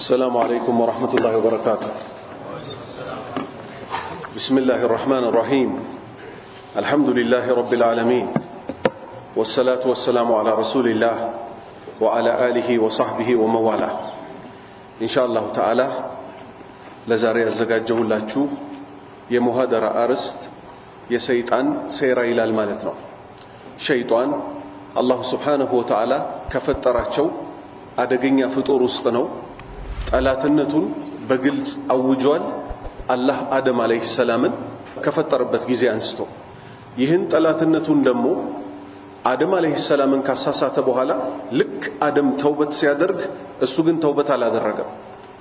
السلام عليكم ورحمة الله وبركاته. بسم الله الرحمن الرحيم. الحمد لله رب العالمين، والصلاة والسلام على رسول الله وعلى آله وصحبه ومن والاه. إن شاء الله تعالى لزاري الزجاجه لاچو የሙሃደራ አርዕስት የሰይጣን ሴራ ይላል ማለት ነው። ሸይጣን አላህ Subhanahu Wa Ta'ala ከፈጠራቸው አደገኛ ፍጡር ውስጥ ነው። ጠላትነቱን በግልጽ አውጇል። አላህ አደም አለይሂ ሰላምን ከፈጠረበት ጊዜ አንስቶ ይህን ጠላትነቱን ደግሞ አደም አለይሂ ሰላምን ካሳሳተ በኋላ ልክ አደም ተውበት ሲያደርግ እሱ ግን ተውበት አላደረገም።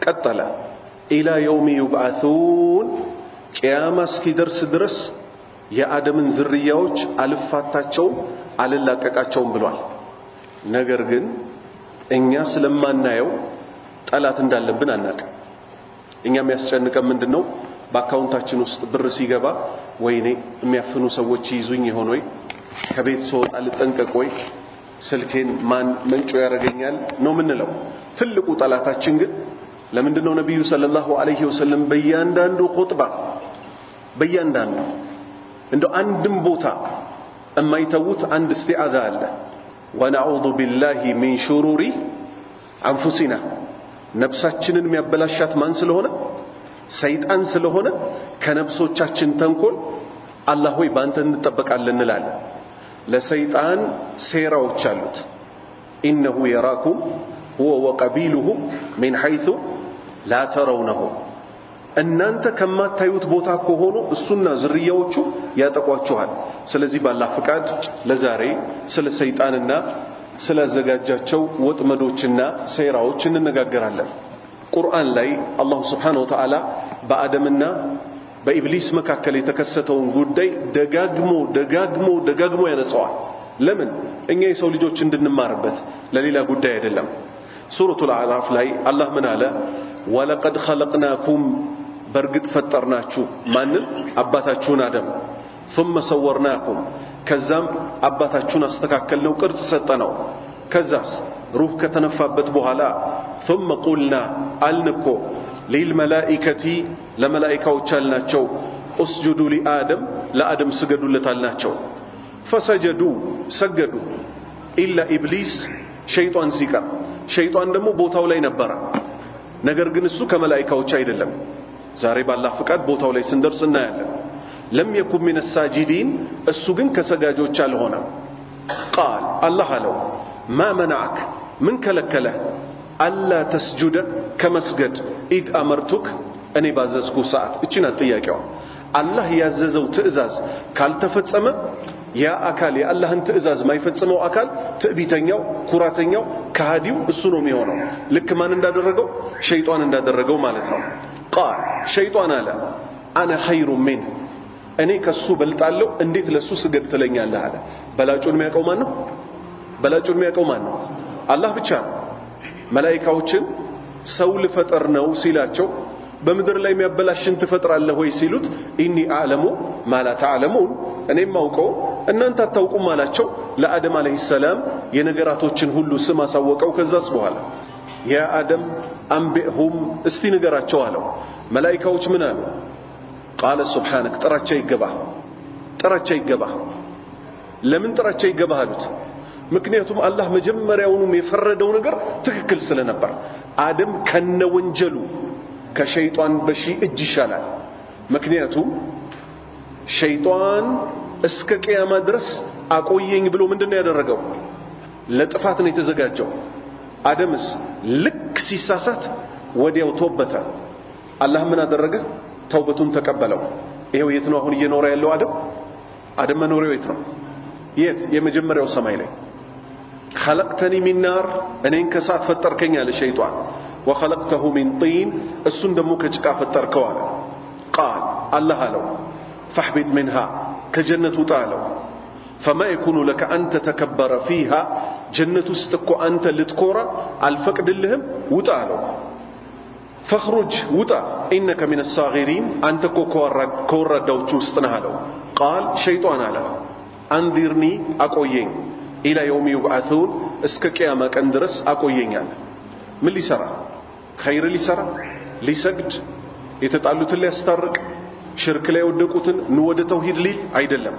ቀጠለ ኢላ የውም ይብዓቱን ቂያማ እስኪደርስ ድረስ የአደምን ዝርያዎች አልፋታቸው አልላቀቃቸውም ብሏል። ነገር ግን እኛ ስለማናየው ጠላት እንዳለብን አናውቅም። እኛ የሚያስጨንቀን ምንድነው? በአካውንታችን ውስጥ ብር ሲገባ ወይኔ የሚያፍኑ ሰዎች ይዙኝ ይሆን ወይ፣ ከቤት ስወጣ ልጠንቀቅ ወይ፣ ስልኬን ማን መንጮ ያረጋኛል ነው ምንለው። ትልቁ ጠላታችን ግን ለምንድነው? ነብዩ ሰለላሁ ዐለይሂ ወሰለም በእያንዳንዱ ኹጥባ በእያንዳንዱ እንደው አንድም ቦታ የማይተውት አንድ እስቲዓዛ አለ። ወነዑዙ ቢላሂ ሚን ሹሩሪ አንፉሲና። ነፍሳችንን የሚያበላሻት ማን ስለሆነ? ሰይጣን ስለሆነ ከነፍሶቻችን ተንኮል አላህ ሆይ ባንተ እንጠበቃለን እንላለን። ለሰይጣን ሴራዎች አሉት። ኢነሁ የራኩም ሁወ ወቀቢሉሁ ሚን ሐይሱ ላ ተረውነሁ። እናንተ ከማታዩት ቦታ ከሆኑ እሱና ዝርያዎቹ ያጠቋችኋል። ስለዚህ ባላህ ፍቃድ ለዛሬ ስለ ሰይጣንና ስለዘጋጃቸው ወጥመዶችና ሴራዎች እንነጋገራለን። ቁርአን ላይ አላህ Subhanahu Wa Ta'ala በአደምና በኢብሊስ መካከል የተከሰተውን ጉዳይ ደጋግሞ ያነሳዋል። ለምን? እኛ የሰው ልጆች እንድንማርበት፣ ለሌላ ጉዳይ አይደለም። ሱረቱል አዕራፍ ላይ አላህ ምን አለ? ወለቀድ ኸለቅናኩም በርግጥ ፈጠርናችሁ። ማንን? አባታችሁን አደም። ثم ሰወርናኩም ከዛም አባታችሁን አስተካከልነው፣ ቅርጽ ሰጠነው። ከዛስ ሩህ ከተነፋበት በኋላ ثم قلنا አልንኮ للملائكة ለመላእክቶች አልናቸው እስጁዱ لآدم ለአደም ስገዱለት አልናቸው። فسجدوا ሰገዱ ኢላ ኢብሊስ ሸይጣን ሲቀር። ሸይጣን ደግሞ ቦታው ላይ ነበር። ነገር ግን እሱ ከመላእክቶች አይደለም። ዛሬ ባላህ ፍቃድ ቦታው ላይ ስንደርስ እናያለን። ለም የኩን ሚነ ሳጂዲን እሱ ግን ከሰጋጆች አልሆነም። ቃል አላህ አለው ማ መናዕክ ምን ከለከለ አላ ተስጁደ ከመስገድ ኢድ አመርቱክ እኔ ባዘዝኩ ሰዓት። እቺና ጥያቄው አላህ ያዘዘው ትእዛዝ ካልተፈጸመ ያ አካል የአላህን ትእዛዝ ማይፈጽመው አካል ትዕቢተኛው፣ ኩራተኛው፣ ከሃዲው እሱ ነው የሚሆነው። ልክ ማን እንዳደረገው? ሸይጣን እንዳደረገው ማለት ነው። ቃል ሸይጣን አለ አነ ኸይሩ ሚን እኔ ከሱ በልጣለሁ፣ እንዴት ለሱ ስገድ ትለኛለህ አለ። በላጩን የሚያውቀው ማን ነው? በላጩን የሚያውቀው ማን ነው? አላህ ብቻ ነው። መላእክቶችን ሰው ልፈጠር ነው ሲላቸው በምድር ላይ የሚያበላሽን ትፈጥራለህ ወይ ሲሉት ኢኒ አዕለሙ ማላ ተዕለሙን እኔም ማውቀው እናንተ አታውቁም አላቸው። ለአደም አለይሂ ሰላም የነገራቶችን ሁሉ ስም አሳወቀው። ከዛስ በኋላ ያ አደም አንቢሁም እስቲ ንገራቸው አለው። መላእክቶች ምን አሉ? ቃለ ሱብሃነክ ጥራቻ ይገባ። ለምን ጥራቻ ይገባ አሉት? ምክንያቱም አላህ መጀመሪያውንም የፈረደው ነገር ትክክል ስለነበር አደም ከነወንጀሉ ከሸይጣን በሺህ እጅ ይሻላል። ምክንያቱም ሸይጣን እስከ ቂያማ ድረስ አቆየኝ ብሎ ምንድነው ያደረገው? ለጥፋት ነው የተዘጋጀው። አደምስ ልክ ሲሳሳት ወዲያው ተወበተ። አላህ ምን አደረገ? ተውበቱን ተቀበለው። ይሄው የት ነው አሁን እየኖረ ያለው አደም? አደም መኖሪያው የት ነው? የት? የመጀመሪያው ሰማይ ላይ። خلقتني من نار እኔን ከእሳት ፈጠርከኝ አለ ሸይጣን። وخلقته من طين እሱን ደግሞ ከጭቃ ፈጠርከው አለ። ቃል አላህ አለው فاحبط منها ከጀነት ውጣ አለው። فما يكون لك أن تتكبر فيها ጀነት ውስጥ እኮ አንተ ልትኮራ አልፈቅድልህም፣ ውጣ አለው። فاخرج ውጣ إنك من الصاغرين አንተ እኮ ከወራዳዎቹ ውስጥ ነህ አለው። ቃል ሸይጣን አለ አንዚርኒ አቆየኝ ኢላ የውም ይብዓቱን እስከ ቂያማ ቀን ድረስ አቆየኛል። ምን ሊሰራ? ኸይር ሊሰራ ሊሰግድ የተጣሉትን ሊያስታርቅ ሽርክ ላይ ወደቁትን ወደ ተውሂድ ሊል አይደለም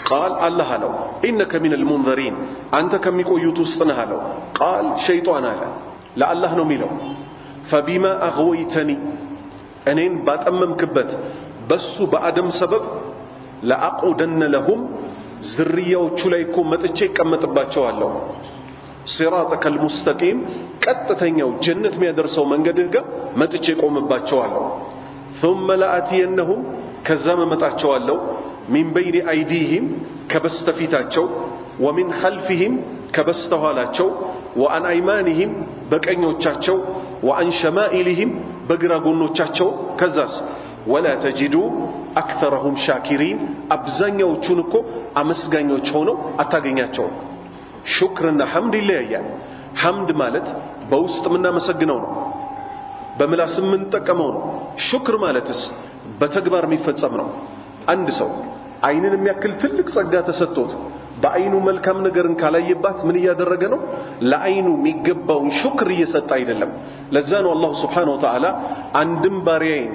قال الله አለው إنك من المنذرين አንተ ከሚቆዩት ውስጥ ነህ አለው قال ሸይጣን አለ ለአላህ ነው የሚለው فبما أغويتني እኔን ባጠመምክበት በሱ በአደም ሰበብ لأقعدن لهم ዝርያዎቹ ላይ እኮ መጥቼ እቀመጥባቸዋለሁ صراطك المستقيم ቀጥተኛው ጀነት የሚያደርሰው መንገድህ ጋር መጥቼ ቆምባቸዋለሁ ثم لآتينهم ከዛም መጣቸዋለሁ من بين أيديهم كبستفيتاچو ومن خلفهم كبستهالاچو وعن أيمانهم بقنيوچاچو وعن شمائلهم بغرا غونوچاچو كذاس ولا تجدوا أكثرهم شاكرين أبزانيوچون እኮ አመስጋኞች ሆነው አታገኛቸው شكرنا حمد لله ያ حمد ማለት በውስጥ ምናመሰግነው ነው በምላስ ምንጠቀመው ነው شكر ማለትስ በተግባር የሚፈጸም ነው አንድ ሰው አይንን የሚያክል ትልቅ ጸጋ ተሰጥቶት በአይኑ መልካም ነገርን ካላየባት ምን ያደረገ ነው ለአይኑ የሚገባውን ሽክር እየሰጠ አይደለም ለዛ ነው አላህ Subhanahu Wa Ta'ala አንድም ባሪያዬን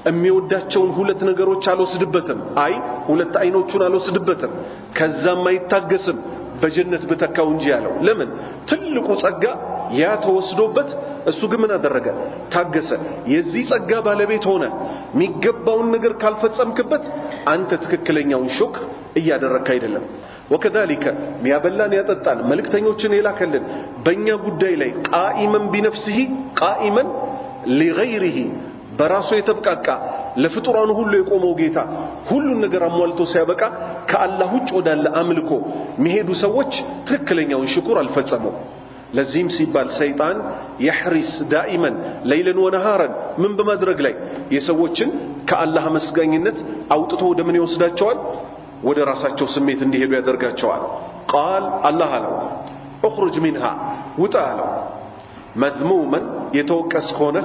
የሚወዳቸውን ሁለት ነገሮች አልወስድበትም አይ ሁለት አይኖቹን አልወስድበትም ከዛም አይታገስም በጀነት በተካው እንጂ ያለው ለምን ትልቁ ጸጋ ያ ተወስዶበት እሱ ግን ምን አደረገ ታገሰ የዚህ ጸጋ ባለቤት ሆነ የሚገባውን ነገር ካልፈጸምክበት አንተ ትክክለኛውን ሹክር እያደረክ አይደለም وكذلك ሚያበላን ያጠጣን መልእክተኞችን የላከልን በእኛ ጉዳይ ላይ ቃኢመን ቢነፍሲሂ ቃኢመን لغيره በራሱ የተብቃቃ ለፍጡራኑ ሁሉ የቆመው ጌታ ሁሉን ነገር አሟልቶ ሲያበቃ ከአላህ ውጭ ወዳለ አምልኮ የሚሄዱ ሰዎች ትክክለኛውን ሽኩር አልፈጸሙም ለዚህም ሲባል ሰይጣን يحرس دائما ليلا ونهارا ምን በማድረግ ላይ የሰዎችን ከአላህ መስጋኝነት አውጥቶ ወደ ምን ይወስዳቸዋል ወደ ራሳቸው ስሜት እንዲሄዱ ያደርጋቸዋል قال الله አለው اخرج منها وتعالوا مذموما يتوكس كونه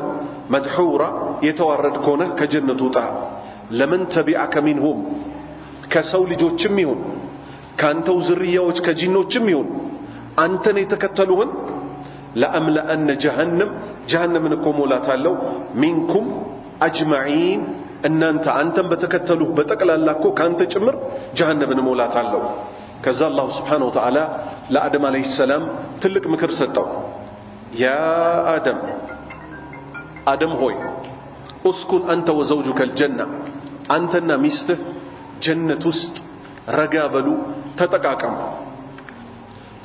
مدحورا يتوارد كونه كجنة وطا لمن تبعك منهم كسو ልጆችም ይሁን ካንተው ዝርያዎች ከጂኖችም ይሁን አንተን የተከተሉን لأملأن جهنم نكمولاتالو منكم أجمعين እናንተ አንተን በተከተሉህ በተቀላላኮ ካንተ ጭምር جهنم ሞላታለው ከዛ አላህ Subhanahu Wa Ta'ala ለአደም አለይሂ ሰላም ትልቅ ምክር ሰጠው يا آدم هوي اسكن أنت وزوجك الجنة أنتنا ميسته جنة وسط رقابلو تتقاكم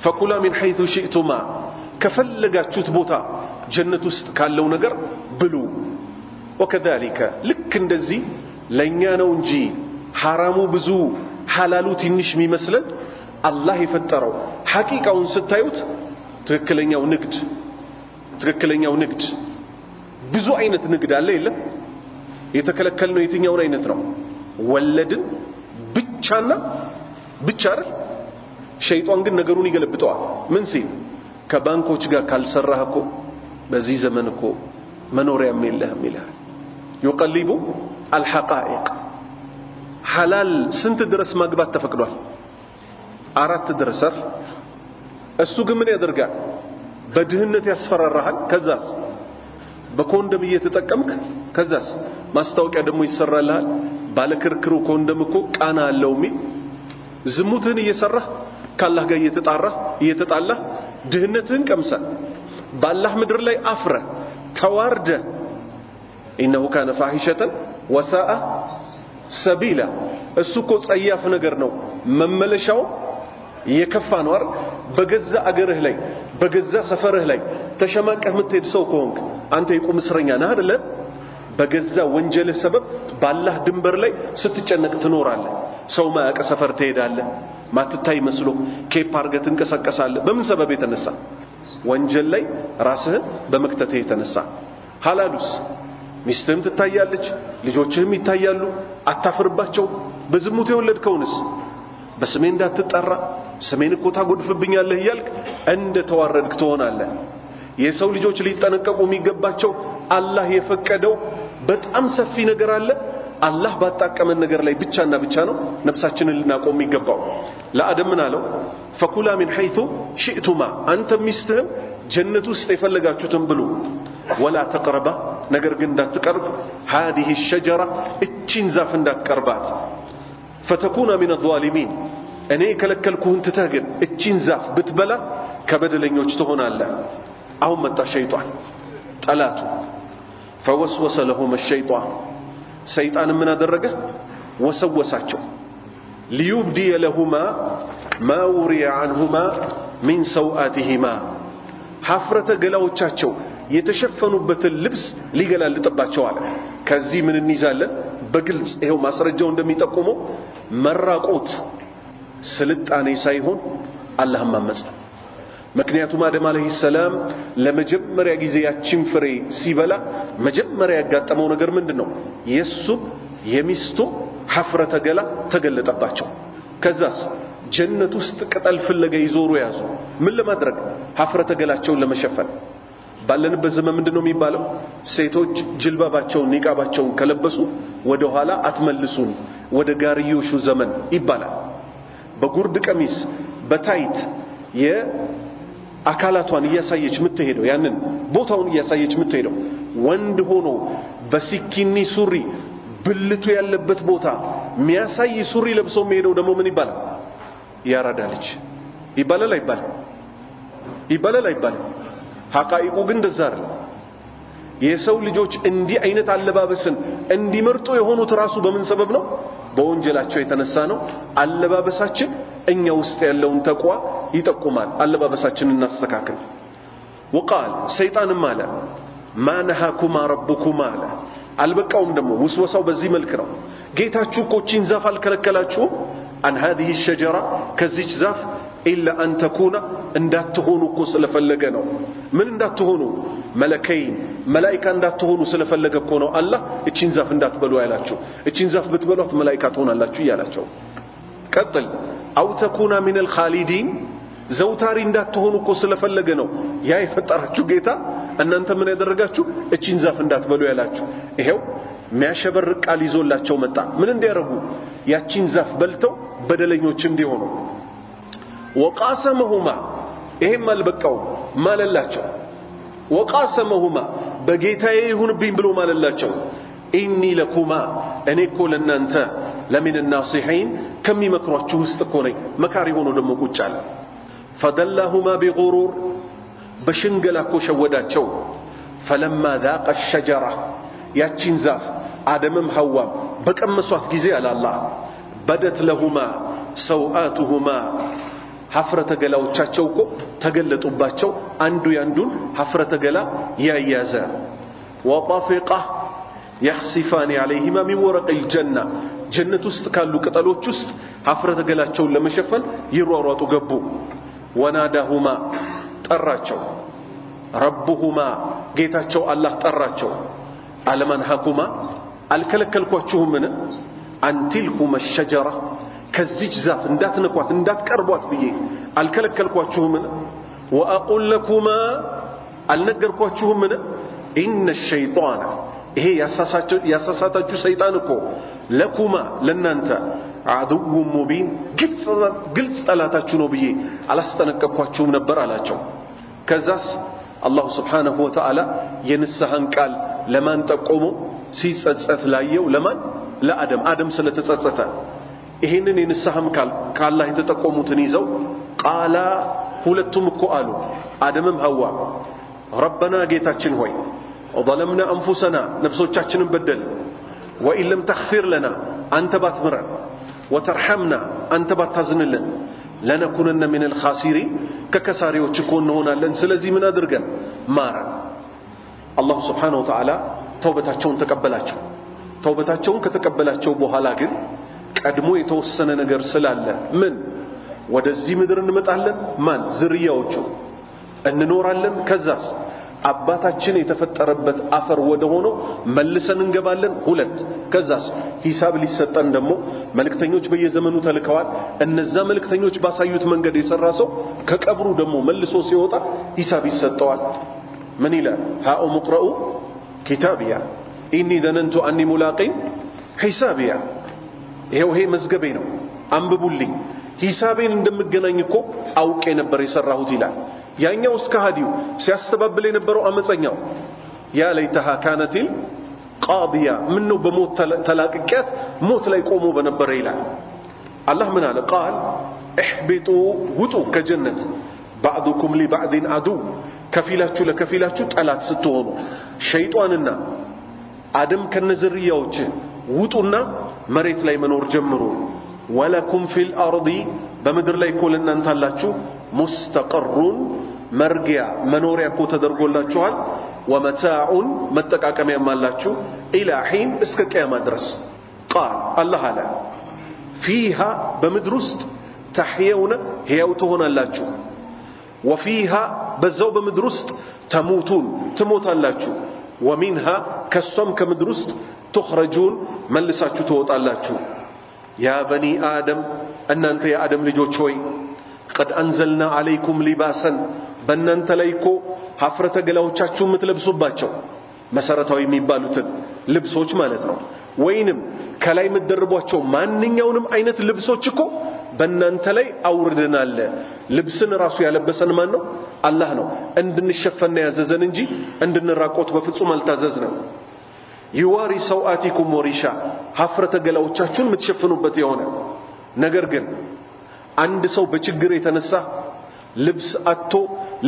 فكلا من حيث شئتما كفلقات شتبوتا جنة وسط كان لو نقر بلو وكذلك لكن دزي لنيانا ونجي حرامو بزو حلالو تنشمي مثلا الله يفتروا حقيقة ونستايوت تكلنيا ونقد ትክክለኛው ንግድ ብዙ አይነት ንግድ አለ ይለ የተከለከልነው የትኛው አይነት ነው ወለድን ብቻና ብቻ አይደል ሸይጣን ግን ነገሩን ይገለብጠዋል ምን ሲል ከባንኮች ጋር ካልሰራህ እኮ በዚህ ዘመን እኮ መኖሪያም የለህም ይላል يقلب الحقائق حلال ስንት ድረስ ማግባት ተፈቅዷል 4 ድረስ እሱ ግን ምን ያደርጋል በድህነት ያስፈራራሃል ከዛስ በኮንደም እየተጠቀምክ ከዛስ ማስታወቂያ ደግሞ ይሰራልሃል ባለክርክሩ ኮንደም እኮ ቃና አለው ሚ ዝሙትን እየሰራህ ካላህ ጋር እየተጣላህ ድህነትን ቀምሰ ባላህ ምድር ላይ አፍረ ተዋርደ إنه كان فاحشة وساء سبيلا እሱ እኮ ጸያፍ ነገር ነው መመለሻው የከፋ ነው አይደል በገዛ አገርህ ላይ በገዛ ሰፈርህ ላይ ተሸማቀህ ምትሄድ ሰው ከሆንክ አንተ የቁም እስረኛ ነህ አይደል በገዛ ወንጀልህ ሰበብ ባላህ ድንበር ላይ ስትጨነቅ ትኖራለህ ሰው ማያቀ ሰፈር ትሄዳለህ ማትታይ መስሎ ኬፕ አርገህ ትንቀሳቀሳለህ በምን ሰበብ የተነሳ ወንጀል ላይ ራስህን በመክተትህ የተነሳ ሐላሉስ ሚስትህም ትታያለች ልጆችህም ይታያሉ አታፍርባቸው በዝሙት የወለድከውንስ በስሜ እንዳትጠራ ስሜን እኮ ታጎድፍብኛለህ ይያልክ እንደ ተዋረድክ ትሆናለህ የሰው ልጆች ሊጠነቀቁ የሚገባቸው አላህ የፈቀደው በጣም ሰፊ ነገር አለ አላህ ባጣቀመን ነገር ላይ ብቻና ብቻ ነው ነፍሳችንን ልናቆም የሚገባው ለአደም ምን አለው فكلا من حيث شئتما አንተ ሚስትህም ጀነት ውስጥ የፈለጋችሁትን ብሉ ولا تقرب نجر جندات تقرب هذه الشجرة اتشين زاف اندات قربات فتكون من الظالمين أني كلكلكو انت تاجر اتشين زاف بتبلا كبدلين يجتهون الله أو متى الشيطان تلاتو فوسوس لهم الشيطان سيطان من درجة وسوساتشو ليبدي لهما ما وري عنهما من سوآتهما حفرة قلاوتشاتشو የተሸፈኑበት ልብስ ሊገላልጥባቸው አለ ከዚህ ምን እንይዛለን በግልጽ ይሄው ማስረጃው እንደሚጠቁመው መራቆት ስልጣኔ ሳይሆን አላህን ማመጽ ምክንያቱም አደም አለይሂ ሰላም ለመጀመሪያ ጊዜ ያቺን ፍሬ ሲበላ መጀመሪያ ያጋጠመው ነገር ምንድነው የሱ የሚስቱ ሐፍረተ ገላ ተገለጠባቸው ከዛስ ጀነት ውስጥ ቅጠል ፍለጋ ይዞሩ ያዙ ምን ለማድረግ ሐፍረተ ገላቸውን ለመሸፈን ባለንበት ዘመን ምንድነው የሚባለው ሴቶች ጅልባባቸውን ኒቃባቸውን ከለበሱ ወደ ኋላ አትመልሱን ወደ ጋርዮሹ ዘመን ይባላል በጉርድ ቀሚስ በታይት የአካላቷን እያሳየች ምትሄደው ያንን ቦታውን እያሳየች ምትሄደው ወንድ ሆኖ በሲኪኒ ሱሪ ብልቱ ያለበት ቦታ ሚያሳይ ሱሪ ለብሶ የሚሄደው ደግሞ ምን ይባላል ያራዳልች ይባላል አይባልም ሐቃይቁ ግን ደዛር የሰው ልጆች እንዲህ አይነት አለባበስን እንዲመርጡ የሆኑት ራሱ በምን ሰበብ ነው በወንጀላቸው የተነሳ ነው አለባበሳችን እኛ ውስጥ ያለውን ተቋ ይጠቁማል አለባበሳችንን እናስተካክል وقال ሰይጣን ማለ ما نهاكما ربكما አለ አልበቃውም ደግሞ ውስወሳው በዚህ መልክ ነው ጌታችሁ እኮ ቺን ዛፍ አልከለከላችሁ عن هذه الشجرة كزيج زاف إلا أن تكون اندات تهونو كو سلفلقا نو من اندات تهونو ملكين ملائكة اندات تهونو سلفلقا كونو الله اتشين زاف اندات بلو يالاتشو اتشين زاف بتبلوت ملائكة تهون اللاتشو يالاتشو كتل أو تكون من الخالدين زوتاري اندات تهونو كو سلفلقا نو ياي فتراتشو جيتا أن أنت من يدرقاتشو اتشين زاف اندات بلو يالاتشو إيهو ሚያሸበርቅ ቃል ይዞላቸው መጣ ምን እንዲያረጉ ያቺን ዛፍ በልተው በደለኞች እንዲሆኑ وقاسمهما ይሄም አልበቃው ማለላቸው وقاسمهما በጌታዬ ይሁንብኝ ብሎ ማለላቸው إني لكما እኔኮ ለናንተ ለምን الناصحين ከሚመክሯችሁ ውስጥ እኮ ነኝ መካሪ ሆኖ ደግሞ ቁጭ አለ فدلهما بغرور በሽንገላ እኮ ሸወዳቸው فلما ذاق الشجرة ያቺን ዛፍ አደምም ሐዋም በቀመሷት ጊዜ አላህ بدت لهما سوآتهما ሐፍረተ ገላዎቻቸው እኮ ተገለጡባቸው አንዱ ያንዱን ሐፍረተ ገላ ያያዘ وطفقه يخسفان عليهما من ورق الجنة ጀነት ውስጥ ካሉ ቅጠሎች ውስጥ ሐፍረተ ገላቸውን ለመሸፈን ይሯሯጡ ገቡ وناداهما ጠራቸው ربهما ጌታቸው አላህ ጠራቸው አለማን ሐኩማ አልከለከልኳችሁም ምን አንቲልኩም الشجرة ከዚች ዛፍ እንዳትነኳት እንዳትቀርቧት ብዬ አልከለከልኳችሁም ምን واقول لكما አልነገርኳችሁም ምን ان الشيطان ይሄ ያሳሳታችሁ ሰይጣን እኮ ለኩማ ለናንተ عدو مبين ግልጽ ጠላታችሁ ነው ብዬ አላስጠነቀቅኳችሁም ነበር አላቸው ከዛስ الله سبحانه وتعالى የንስሐን ቃል ለማን ጠቆሙ ሲጸጸት ላየው ለማን ለአደም ስለተጸጸተ ይሄንን የንስሐም ቃል ከአላህ የተጠቆሙትን ይዘው ቃላ ሁለቱም እኮ አሉ አደምም ሐዋ ربنا ጌታችን ሆይ وظلمنا انفسنا ነፍሶቻችንን በደል وان لم تغفر لنا አንተ ባትምረን وترحمنا አንተ ባታዝንልን لنكونن من الخاسرين ككساريዎች እኮ እንሆናለን ስለዚህ ምን አድርገን ማረን الله سبحانه وتعالى ተውበታቸውን ተቀበላቸው ተውበታቸውን ከተቀበላቸው በኋላ ግን ቀድሞ የተወሰነ ነገር ስላለ ምን ወደዚህ ምድር እንመጣለን ማን ዝርያዎቹ እንኖራለን ከዛስ አባታችን የተፈጠረበት አፈር ወደ ሆኖ መልሰን እንገባለን ሁለት ከዛስ ሂሳብ ሊሰጠን ደግሞ መልእክተኞች በየዘመኑ ተልከዋል እነዛ መልእክተኞች ባሳዩት መንገድ የሰራ ሰው ከቀብሩ ደግሞ መልሶ ሲወጣ ሂሳብ ይሰጠዋል ምን ይላል ሃኡ ሙቅራኡ ኪታቢያ ኢኒ ዘነንቱ አኒ ሙላቂን ሂሳቢያ ይሄው ይሄ መዝገቤ ነው አንብቡልኝ ሂሳቤን እንደምገናኝ እኮ አውቄ ነበር የሰራሁት ይላል ያኛው እስከ ሀዲው ሲያስተባብል የነበረው አመፀኛው ያ ለይተሃ ካነቲል ቃዲያ ምነው በሞት ተላቅቄያት ሞት ላይ ቆሞ በነበረ ይላል። አላህ ምን አለ? ቃል እህቢጡ ውጡ ከጀነት ባዕዱኩም ሊባዕድን አዱ ከፊላችሁ ለከፊላችሁ ጠላት ስትሆኑ ሸይጣንና አደም ከነዝርያዎች ውጡና መሬት ላይ መኖር ጀምሩ። ወለኩም ፊል አርዲ በምድር ላይ እኮ ለእናንተ አላችሁ ሙስተቀሩን መርጊያ መኖሪያ እኮ ተደርጎላችኋል። ወመታዑን መጠቃቀሚያም አላችሁ ኢላ ሒን እስከ ቅያማ ድረስ። ቃል አላህ አለ ፊሃ በምድር ውስጥ ተሕየውነ ሕያው ትሆናላችሁ። ወፊሃ በዛው በምድር ውስጥ ተሙቱን ትሞታላችሁ። ወሚንሃ ከሷም ከምድር ውስጥ ትኽረጁን መልሳችሁ ትወጣላችሁ። ያ በኒ አደም እናንተ የአደም ልጆች ሆይ ቀድ አንዘልና ዓለይኩም ሊባሰን በእናንተ ላይ እኮ ሀፍረተ ገላዎቻችሁ የምትለብሱባቸው መሰረታዊ የሚባሉትን ልብሶች ማለት ነው። ወይንም ከላይ የምትደርቧቸው ማንኛውንም አይነት ልብሶች እኮ በእናንተ ላይ አውርደናል። ልብስን ራሱ ያለበሰን ማን ነው? አላህ ነው። እንድንሸፈን ያዘዘን እንጂ እንድንራቆት በፍጹም አልታዘዝንም። ይዋሪ ሰውአቲኩም ወሪሻ ሀፍረተ ገላዎቻችሁን የምትሸፍኑበት የሆነ ነገር ግን አንድ ሰው በችግር የተነሳ ልብስ አጥቶ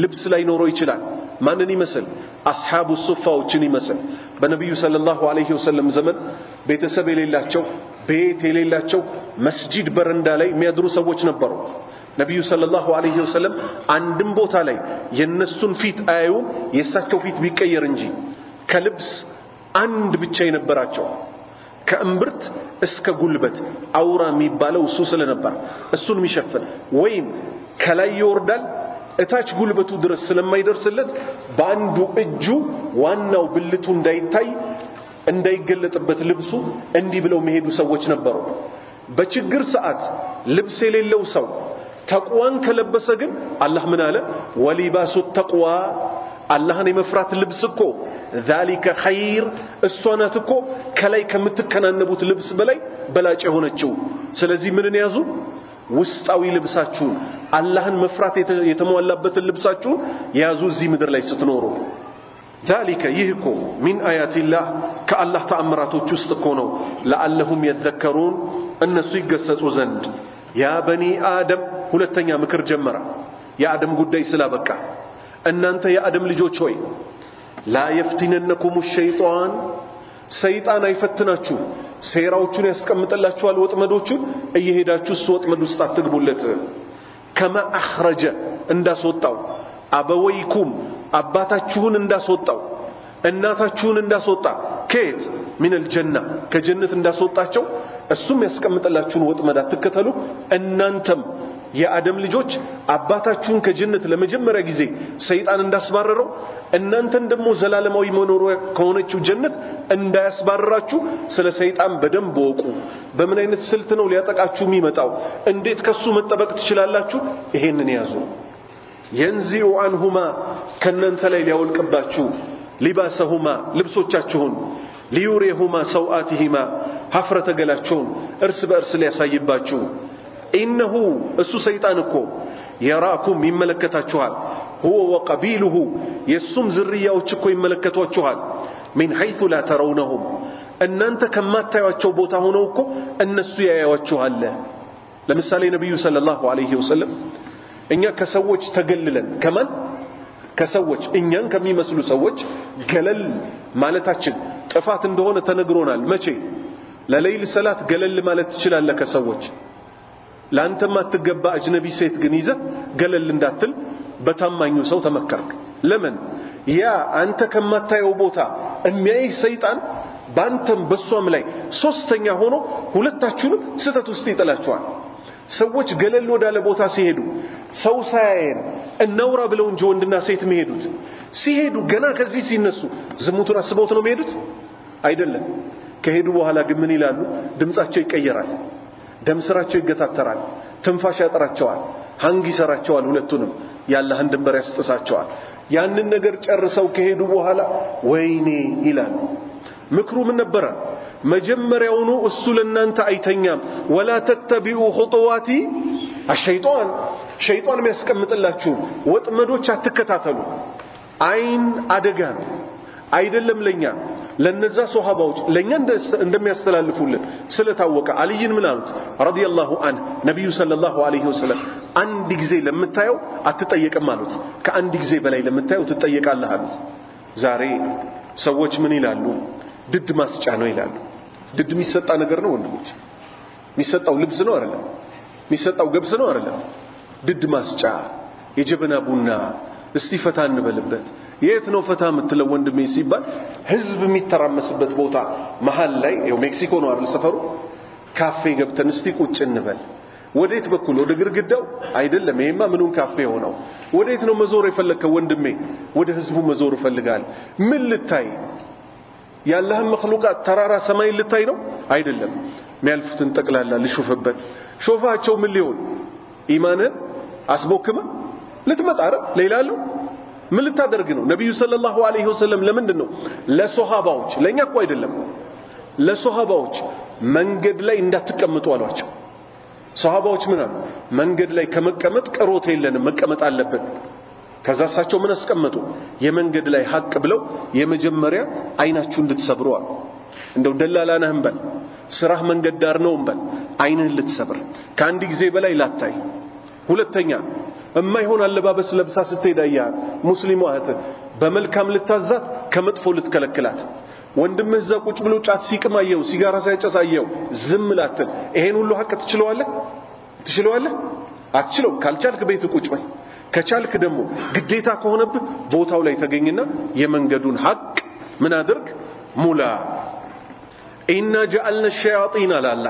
ልብስ ላይ ኖሮ ይችላል። ማንን ይመስል? አስሐቡ ሱፋዎችን ይመስል። በነብዩ ሰለላሁ ዐለይሂ ወሰለም ዘመን ቤተሰብ የሌላቸው ቤት የሌላቸው መስጂድ በረንዳ ላይ የሚያድሩ ሰዎች ነበሩ። ነብዩ ሰለላሁ ዐለይሂ ወሰለም አንድም ቦታ ላይ የነሱን ፊት አያዩም የሳቸው ፊት ቢቀየር እንጂ ከልብስ አንድ ብቻ የነበራቸው ከእምብርት እስከ ጉልበት አውራ የሚባለው እሱ ስለነበር እሱን የሚሸፍን ወይም ከላይ ይወርዳል እታች ጉልበቱ ድረስ ስለማይደርስለት በአንዱ እጁ ዋናው ብልቱ እንዳይታይ እንዳይገለጥበት ልብሱ እንዲህ ብለው መሄዱ ሰዎች ነበሩ። በችግር ሰዓት ልብስ የሌለው ሰው ተቅዋን ከለበሰ ግን አላህ ምን አለ? ወሊባሱ ተቅዋ አላህን የመፍራት ልብስ እኮ ذلك خير እሷ ናት እኮ ከላይ ከምትከናነቡት ልብስ በላይ በላጭ የሆነችው። ስለዚህ ምንን ያዙ? ውስጣዊ ልብሳችሁን አላህን መፍራት የተሟላበትን ልብሳችሁን ያዙ እዚህ ምድር ላይ ስትኖሩ። ذلك ይህኮ ሚን አያቲላህ ከአላህ ተአምራቶች ውስጥ እኮ ነው። ለአለሁም የዘከሩን እነሱ ይገሰጹ ዘንድ። ያ በኒ አደም ሁለተኛ ምክር ጀመረ። የአደም ጉዳይ ስላበቃ እናንተ የአደም ልጆች ሆይ ላ የፍቲነነኩም ሸይጣን ሰይጣን አይፈትናችሁ። ሴራዎቹን ያስቀምጥላችኋል ወጥመዶቹን እየሄዳችሁ እሱ ወጥመድ ውስጥ አትግቡለት። ከማ አኽረጀ እንዳስወጣው አበወይኩም አባታችሁን እንዳስወጣው እናታችሁን እንዳስወጣ ከየት ሚነል ጀና ከጀነት እንዳስወጣቸው እሱም ያስቀምጥላችሁን ወጥመድ አትከተሉ። እናንተም የአደም ልጆች አባታችሁን ከጀነት ለመጀመሪያ ጊዜ ሰይጣን እንዳስባረረው እናንተን ደግሞ ዘላለማዊ መኖሪያ ከሆነችው ጀነት እንዳያስባረራችሁ ስለ ሰይጣን በደንብ ወቁ። በምን አይነት ስልት ነው ሊያጠቃችሁ የሚመጣው? እንዴት ከሱ መጠበቅ ትችላላችሁ? ይሄንን ያዙ። ينزع عنهما ከእናንተ ላይ ሊያወልቅባችሁ ሊባሰሁማ ልብሶቻችሁን ሊዩሪሁማ ሰውአቲሂማ ሀፍረተ ገላቸውን እርስ በእርስ ሊያሳይባችሁ። ኢነሁ እሱ ሰይጣን እኮ የራኩም ይመለከታችኋል። ሁወ ወቀቢሉሁ የሱም ዝርያዎች እኮ ይመለከቷችኋል። ሚን ሐይቱ ላ ተረውነሁም እናንተ ከማታዩአቸው ቦታ ሆነው እኮ እነሱ ያያዩአችኋል። ለምሳሌ ነብዩ ሰለላሁ ዐለይሂ ወሰለም እኛ ከሰዎች ተገልለን ከማን ከሰዎች እኛን ከሚመስሉ ሰዎች ገለል ማለታችን ጥፋት እንደሆነ ተነግሮናል። መቼ? ለሌሊት ሰላት ገለል ማለት ትችላለህ ከሰዎች። ላንተማ አትገባ አጅነቢ ሴት ግን ይዘህ ገለል እንዳትል በታማኙ ሰው ተመከርክ። ለምን? ያ አንተ ከማታየው ቦታ የሚያይ ሰይጣን ባንተም በሷም ላይ ሶስተኛ ሆኖ ሁለታችሁንም ስተት ውስጥ ይጥላችኋል። ሰዎች ገለል ወዳለ ቦታ ሲሄዱ ሰው ሳያየን እናውራ ብለው እንጂ ወንድና ሴት የሚሄዱት ሲሄዱ ገና ከዚህ ሲነሱ ዝሙቱን አስበውት ነው የሚሄዱት አይደለም። ከሄዱ በኋላ ግን ምን ይላሉ? ድምጻቸው ይቀየራል፣ ደም ስራቸው ይገታተራል፣ ትንፋሽ ያጠራቸዋል፣ ሃንግ ይሰራቸዋል። ሁለቱንም ያላህን ድንበር ያስጥሳቸዋል። ያንን ነገር ጨርሰው ከሄዱ በኋላ ወይኔ ይላሉ። ምክሩ ምን ነበረ? መጀመሪያውኑ እሱ ለእናንተ አይተኛም። ወላ ተተቢኡ ኹጡዋቲ አሸይጣን ሸይጣን የሚያስቀምጥላችሁ ወጥመዶች አትከታተሉ። አይን አደጋ ነው። አይደለም ለኛ ለነዛ ሱሐባዎች ለኛ እንደሚያስተላልፉልን ስለታወቀ አልይን ምን አሉት ረዲየላሁ ዐንሁ ነብዩ ሰለላሁ ዐለይሂ ወሰለም አንድ ጊዜ ለምታየው አትጠየቅም አሉት ከአንድ ጊዜ በላይ ለምታየው ትጠየቃለህ አሉት ዛሬ ሰዎች ምን ይላሉ ድድ ማስጫ ነው ይላሉ ድድ የሚሰጣ ነገር ነው ወንድሞች የሚሰጣው ልብስ ነው አይደለም የሚሰጣው ገብስ ነው አይደለም ድድ ማስጫ የጀበና ቡና እስቲ ፈታ እንበልበት የት ነው ፈታ የምትለው ወንድሜ ሲባል ህዝብ የሚተራመስበት ቦታ መሃል ላይ ያው ሜክሲኮ ነው አይደል ሰፈሩ ካፌ ገብተን እስቲ ቁጭ እንበል ወዴት በኩል ወደ ግርግዳው አይደለም ይሄማ ምኑን ካፌ ሆነው ወዴት ነው መዞር የፈለከው ወንድሜ ወደ ህዝቡ መዞር ፈልጋል ምን ልታይ ያለህም መخلوقات ተራራ ሰማይ ልታይ ነው አይደለም የሚያልፉትን ጠቅላላ ልሹፍበት ሾፋቸው ምን ሊሆን ኢማንን አስቦክማ ልትመጣ አይደል ሌላለው ምን ልታደርግ ነው ነብዩ ሰለላሁ ዐለይሂ ወሰለም ለምንድነው ለሱሐባዎች ለኛ እኮ አይደለም ለሱሐባዎች መንገድ ላይ እንዳትቀመጡ አሏቸው ሱሐባዎች ምን አሉ መንገድ ላይ ከመቀመጥ ቀሮት የለንም መቀመጥ አለብን ከዛሳቸው ምን አስቀመጡ የመንገድ ላይ ሐቅ ብለው የመጀመሪያ አይናችሁ እንድትሰብሩ አሉ እንደው ደላላ ነህ እንበል ስራህ መንገድ ዳር ነው እንበል አይንህን ልትሰብር ከአንድ ጊዜ በላይ ላታይ ሁለተኛ እማይሆን አለባበስ ለብሳ ስትሄዳያ ሙስሊሙ እህት በመልካም ልታዛት ከመጥፎ ልትከለክላት ወንድምህ እዛ ቁጭ ብሎ ጫት ሲቅማየው ሲጋራ ሳይጨሳየው ዝም ላትል ይሄን ሁሉ ሐቅ ትችለዋለህ አትችለው ካልቻልክ ቤት ቁጭ በል ከቻልክ ደግሞ ግዴታ ከሆነብህ ቦታው ላይ ተገኝና የመንገዱን ሐቅ ምን አድርግ ሙላ ኢና جعلنا الشياطين ላላ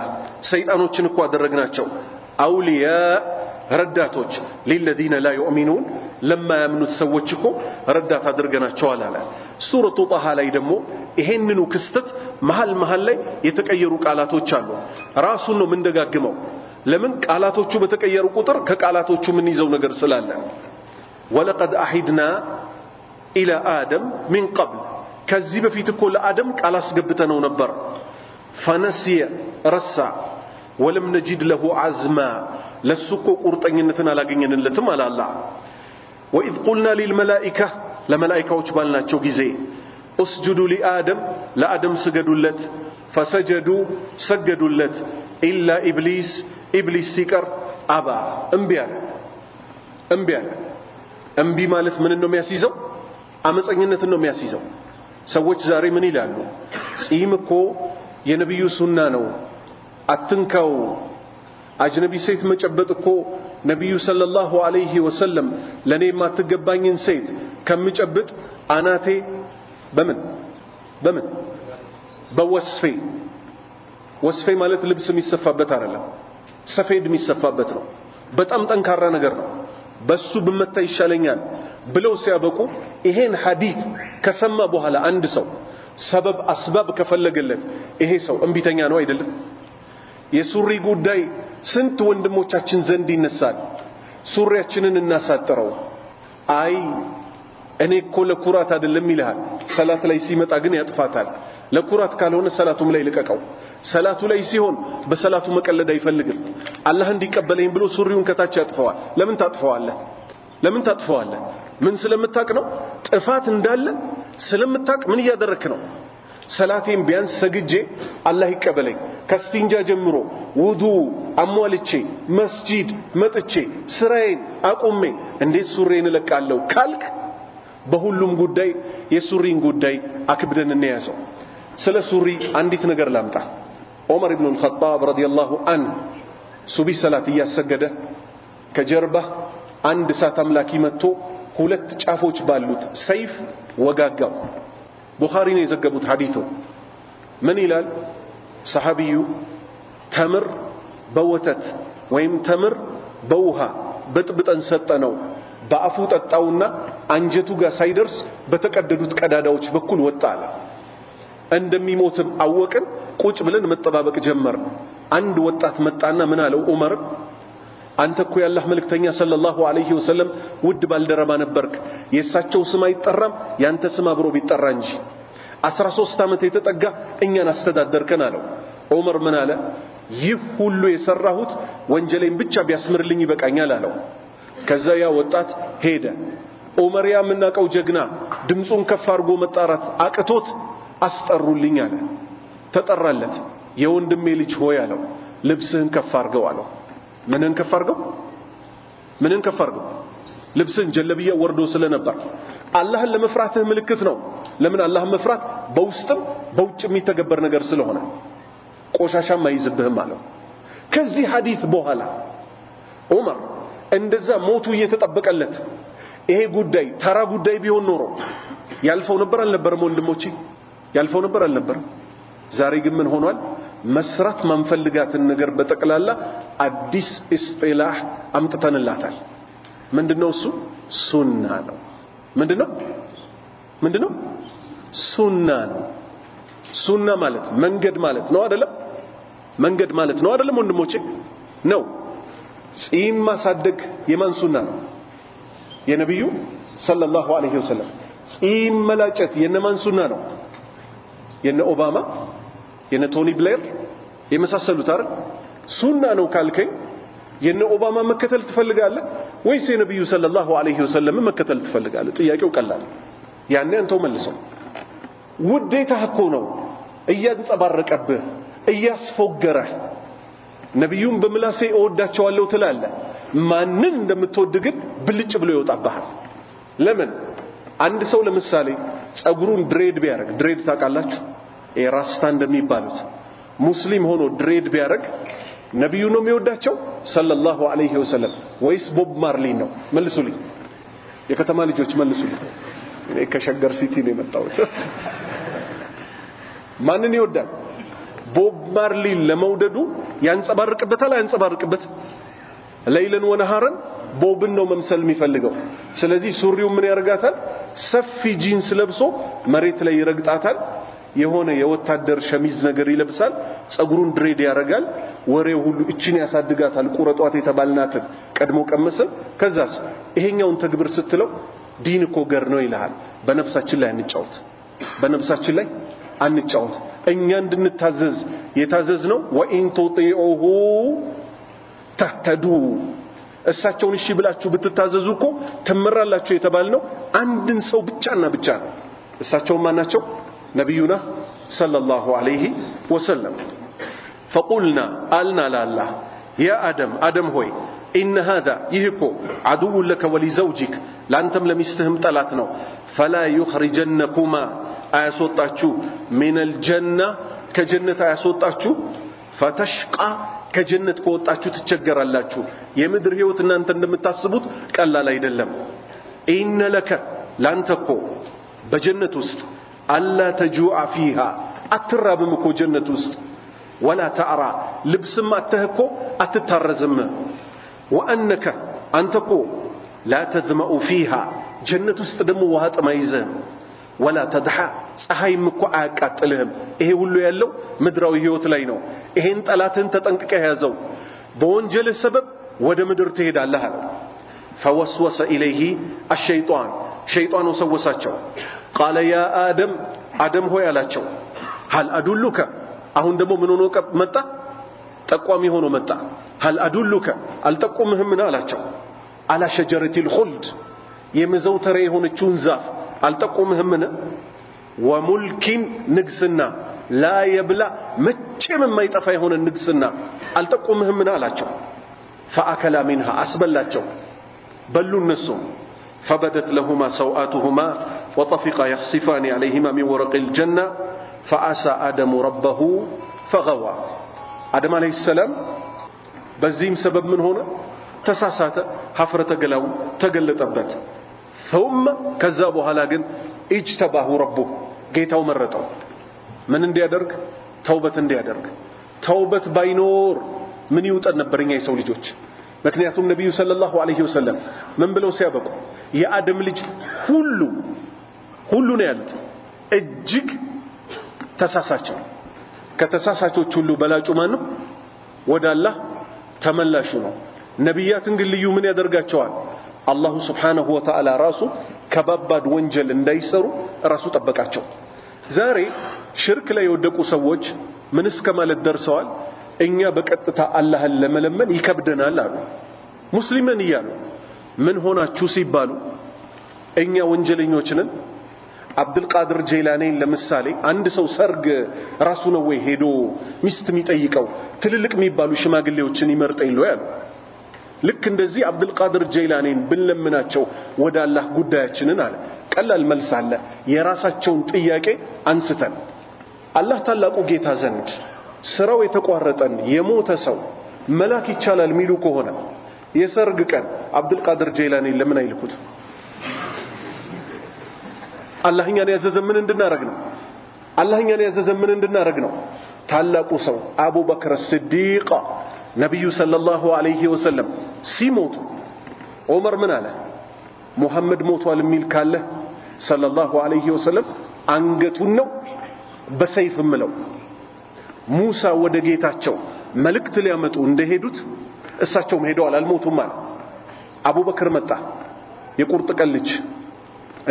ሰይጣኖችን እኮ አደረግናቸው አውሊያ ረዳቶች ለلذين لا يؤمنون لما يمنوا ሰዎች እኮ ረዳት አድርገናቸዋል አለ ሱረቱ ጣሃ ላይ ደግሞ ይሄንኑ ክስተት መሃል ላይ የተቀየሩ ቃላቶች አሉ ራሱን ነው ምን ደጋግመው ለምን ቃላቶቹ በተቀየሩ ቁጥር ከቃላቶቹ ምን ይዘው ነገር ስላለ ወለቀድ አሂድና ኢላ አደም من قبل ከዚህ በፊት እኮ ለአደም ቃል አስገብተነው ነበር ፈነሲየ ረሳ ولم نجد له عزما لسكو قرطኝነትን አላገኘንለትም አለ አላህ واذ قلنا للملائكه ለመላእክቶች ባልናቸው ጊዜ اسجدوا لآدم ለአደም ስገዱለት فسجدوا سجدوለት الا ابليس ሲቀር አባ እምቢ አለ እምቢ ማለት ምን ነው የሚያስይዘው አመፀኝነትን ነው የሚያስይዘው ሰዎች ዛሬ ምን ይላሉ ጺም እኮ የነብዩ ሱና ነው አትንካው አጅነቢ ሴት መጨበጥ እኮ ነብዩ ሰለላሁ ዐለይሂ ወሰለም ለኔ ማትገባኝን ሴት ከመጨበጥ አናቴ በምን በወስፌ ማለት ልብስ የሚሰፋበት አይደለም ሰፌድ የሚሰፋበት ነው በጣም ጠንካራ ነገር ነው በሱ በመታ ይሻለኛል ብለው ሲያበቁ ይሄን ሐዲስ ከሰማ በኋላ አንድ ሰው ሰበብ አስባብ ከፈለገለት ይሄ ሰው እንቢተኛ ነው አይደለም የሱሪ ጉዳይ ስንት ወንድሞቻችን ዘንድ ይነሳል ሱሪያችንን እናሳጥረው አይ እኔ እኮ ለኩራት አይደለም ይልሃል ሰላት ላይ ሲመጣ ግን ያጥፋታል ለኩራት ካልሆነ ሰላቱም ላይ ልቀቀው ሰላቱ ላይ ሲሆን በሰላቱ መቀለድ አይፈልግም አላህ እንዲቀበለኝ ብሎ ሱሪውን ከታች ያጥፈዋል ለምን ታጥፈዋለህ ምን ስለምታቅ ነው ጥፋት እንዳለ ስለምታቅ ምን ያደረክ ነው ሰላቴን ቢያንስ ሰግጄ አላህ ይቀበለኝ ከስቲንጃ ጀምሮ ውዱ አሟልቼ መስጂድ መጥቼ ስራዬን አቁሜ እንዴት ሱሪዬን ለቃለሁ ካልክ በሁሉም ጉዳይ የሱሪን ጉዳይ አክብደን እንያዘው ስለ ሱሪ አንዲት ነገር ላምጣ ዑመር ኢብኑ አልኸጣብ ረዲየላሁ ዐንሁ ሱቢ ሰላት እያሰገደ ከጀርባ አንድ እሳት አምላኪ መጥቶ ሁለት ጫፎች ባሉት ሰይፍ ወጋጋው ቡኻሪ ነው የዘገቡት ሐዲሱ ምን ይላል ሰሃቢዩ ተምር በወተት ወይም ተምር በውሃ በጥብጠን ሰጠነው በአፉ ጠጣውና አንጀቱ ጋር ሳይደርስ በተቀደዱት ቀዳዳዎች በኩል ወጣለ እንደሚሞትም አወቅን ቁጭ ብለን መጠባበቅ ጀመር አንድ ወጣት መጣና ምን አለው ዑመር አንተ እኮ ያላህ መልእክተኛ ሰለላሁ ዐለይሂ ወሰለም ውድ ባልደረባ ነበርክ የሳቸው ስም አይጠራም ያንተ ስም አብሮ ቢጠራ እንጂ 13 ዓመት የተጠጋ እኛን አስተዳደርከን አለው ዑመር ምን አለ ይህ ሁሉ የሰራሁት ወንጀሌን ብቻ ቢያስምርልኝ ይበቃኛል አለው ከዛ ያ ወጣት ሄደ ዑመር ያምናቀው ጀግና ድምጹን ከፍ አድርጎ መጣራት አቅቶት አስጠሩልኝ አለ። ተጠራለት። የወንድሜ ልጅ ሆይ አለው ልብስህን ከፍ አድርገው አለው። ምንን ከፍ አድርገው? ምንን ከፍ አድርገው? ልብስን ጀለብያ ወርዶ ስለነበር አላህን ለመፍራትህ ምልክት ነው። ለምን አላህን መፍራት በውስጥም በውጭም የሚተገበር ነገር ስለሆነ ቆሻሻም አይዝብህም አለው። ከዚህ ሐዲስ በኋላ ዑመር እንደዛ ሞቱ እየተጠበቀለት ይሄ ጉዳይ ተራ ጉዳይ ቢሆን ኖሮ ያልፈው ነበር አልነበረም? ወንድሞቼ ያልፈው ነበር አልነበረም? ዛሬ ግን ምን ሆኗል? መስራት ማንፈልጋትን ነገር በጠቅላላ አዲስ ኢስጢላህ አምጥተንላታል። ምንድነው እሱ? ሱና ነው። ምንድነው? ሱና ነው። ሱና ማለት መንገድ ማለት ነው አይደለም? መንገድ ማለት ነው አይደለም ወንድሞቼ? ነው። ጺም ማሳደግ የማን ሱና ነው? የነብዩ ሰለላሁ ዐለይሂ ወሰለም። ጺም መላጨት የነማን ሱና ነው? የነ ኦባማ የነ ቶኒ ብሌር የመሳሰሉት አይደል? ሱና ነው ካልከኝ የነ ኦባማ መከተል ትፈልጋለህ ወይስ የነብዩ ሰለላሁ ዐለይሂ ወሰለም መከተል ትፈልጋለህ? ጥያቄው ቀላል። ያኔ አንተው መልሰው። ውዴታህ እኮ ነው እያንጸባረቀብህ እያስፎገረህ። ነብዩን በምላሴ እወዳቸዋለሁ ትላለህ። ማንን እንደምትወድ ግን ብልጭ ብሎ ይወጣብሃል። ለምን? አንድ ሰው ለምሳሌ ጸጉሩን ድሬድ ቢያረግ፣ ድሬድ ታውቃላችሁ? ራስታ እንደሚባሉት ሙስሊም ሆኖ ድሬድ ቢያረግ ነብዩ ነው የሚወዳቸው ሰለላሁ ዐለይሂ ወሰለም ወይስ ቦብ ማርሊ ነው? መልሱልኝ። የከተማ ልጆች መልሱልኝ። እኔ ከሸገር ሲቲ ነው የመጣሁት። ማንን ይወዳል? ቦብ ማርሊ ለመውደዱ ያንጸባርቅበታል አያንጸባርቅበት? ለይለን ወነሃረን ቦብን ነው መምሰል የሚፈልገው። ስለዚህ ሱሪው ምን ያረጋታል? ሰፊ ጂንስ ለብሶ መሬት ላይ ይረግጣታል። የሆነ የወታደር ሸሚዝ ነገር ይለብሳል። ጸጉሩን ድሬድ ያረጋል። ወሬው ሁሉ እቺን ያሳድጋታል። ቁረጧት የተባልናትን ቀድሞ ቀመሰ። ከዛስ ይሄኛውን ተግብር ስትለው ዲን እኮ ገር ነው ይልሃል። በነፍሳችን ላይ አንጫወት፣ በነፍሳችን ላይ አንጫወት። እኛ እንድንታዘዝ የታዘዝነው ወኢን ቱጢኡሁ ተህተዱ፣ እሳቸውን እሺ ብላችሁ ብትታዘዙ እኮ ትመራላችሁ የተባልነው አንድን ሰው ብቻና ብቻ ነው። እሳቸው ማናቸው? ነብዩና ሰለላሁ ዐለይሂ ወሰለም። فقلنا አልና ላላህ ያ አደም ሆይ ኢነ ሃዛ ይህኮ አዱው ለከ ወሊዘውጂክ ላንተም ለሚስትህም ጠላት ነው። ፈላ ይኽሪጀነኩማ አያስወጣችሁ ሚነል ጀና ከጀነት አያስወጣችሁ። ፈተሽቃ ከጀነት ከወጣችሁ ትቸገራላችሁ። የምድር ህይወት እናንተ እንደምታስቡት ቀላል አይደለም። ኢነ ለከ ላንተኮ በጀነት ውስጥ አላ ተጁአ ፊሃ አትራብም እኮ ጀነት ውስጥ ወላ ተዕራ ልብስም አተህኮ አትታረዝም። ወአነከ አንተኮ ላ ተዝመኡ ፊሃ ጀነት ውስጥ ደግሞ ውሃ ጥም አይዝህም። ወላ ተድሓ ፀሐይም እኮ አያቃጥልህም። ይሄ ሁሉ ያለው ምድራዊ ህይወት ላይ ነው። ይሄን ጠላትን ተጠንቅቀህ ያዘው። በወንጀልህ ሰበብ ወደ ምድር ትሄዳለህ አለ። ፈወስወሰ ኢለይሂ አሸይጣን ሸይጣኑ ሰወሳቸው። ቃለ ያ አደም ሆይ አላቸው ሀል አዱሉከ አሁን ደግሞ ምን ሆኖ መጣ? ጠቋሚ ሆኖ መጣ። ሀል አዱሉከ አልጠቁምህም አላቸው። አላ ሸጀረቲል ኹልድ የመዘውተሪያ የሆነችውን ዛፍ አልጠቁምህም? ወሙልኪን ንግስና ላ የብላ መቼም የማይጠፋ የሆነ ንግስና አልጠቁምህም አላቸው። ፈአከላ ሚንሃ አስበላቸው። በሉ እነሱም فبدت لهما سوآتهما وطفقا يخصفان عليهما من ورق الجنة فعسى آدم ربه فغوى. آدم عليه السلام بزيم سبب من هنا تساسات حفرة قلو تقلت أبت ثم كذابها لكن اجتباه ربه قيته مرته من اندي أدرك توبة اندي أدرك توبة باينور من يوتأ نبرين يسولي جوج. ምክንያቱም ነብዩ ሰለላሁ ዐለይሂ ወሰለም ምን ብለው ሲያበቁ የአደም ልጅ ሁሉ ነው ያሉት እጅግ ተሳሳቸው። ከተሳሳቾች ሁሉ በላጩ ማን ነው? ወደ አላህ ተመላሹ ነው። ነብያትን ግን ልዩ ምን ያደርጋቸዋል? አላሁ ሱብሓነሁ ወተዓላ ራሱ ከባባድ ወንጀል እንዳይሰሩ ራሱ ጠበቃቸው። ዛሬ ሽርክ ላይ የወደቁ ሰዎች ምን እስከ ማለት ደርሰዋል? እኛ በቀጥታ አላህን ለመለመን ይከብደናል አሉ። ሙስሊምን እያሉ ምን ሆናችሁ ሲባሉ እኛ ወንጀለኞች ነን አብዱል ቃድር ጀይላኒን ለምሳሌ አንድ ሰው ሰርግ ራሱ ነው ወይ ሄዶ ሚስት የሚጠይቀው ትልልቅ የሚባሉ ሽማግሌዎችን ይመርጥ ይለው ያሉ ልክ እንደዚህ አብዱል ቃድር ጀይላኒን ብንለምናቸው ወደ አላህ ጉዳያችንን አለ ቀላል መልስ አለ የራሳቸውን ጥያቄ አንስተን አላህ ታላቁ ጌታ ዘንድ ስራው የተቋረጠን የሞተ ሰው መላክ ይቻላል ሚሉ ከሆነ የሰርግ ቀን አብዱል ቃድር ጀይላኒን ለምን አይልኩት አላህኛን ያዘዘን ምን እንድናረግ ነው አላህኛን ያዘዘን ምን እንድናረግ ነው ታላቁ ሰው አቡበክር ሲዲቅ ነብዩ ሰለላሁ ዐለይሂ ወሰለም ሲሞቱ ዑመር ምን አለ ሙሐመድ ሞቷል ሚል ካለ ሰለላሁ ዐለይሂ ወሰለም አንገቱን ነው በሰይፍ ምለው ሙሳ ወደ ጌታቸው መልእክት ሊያመጡ እንደሄዱት እሳቸውም ሄደዋል አልሞቱም ማለት አቡበክር መጣ የቁርጥ ቀን ልጅ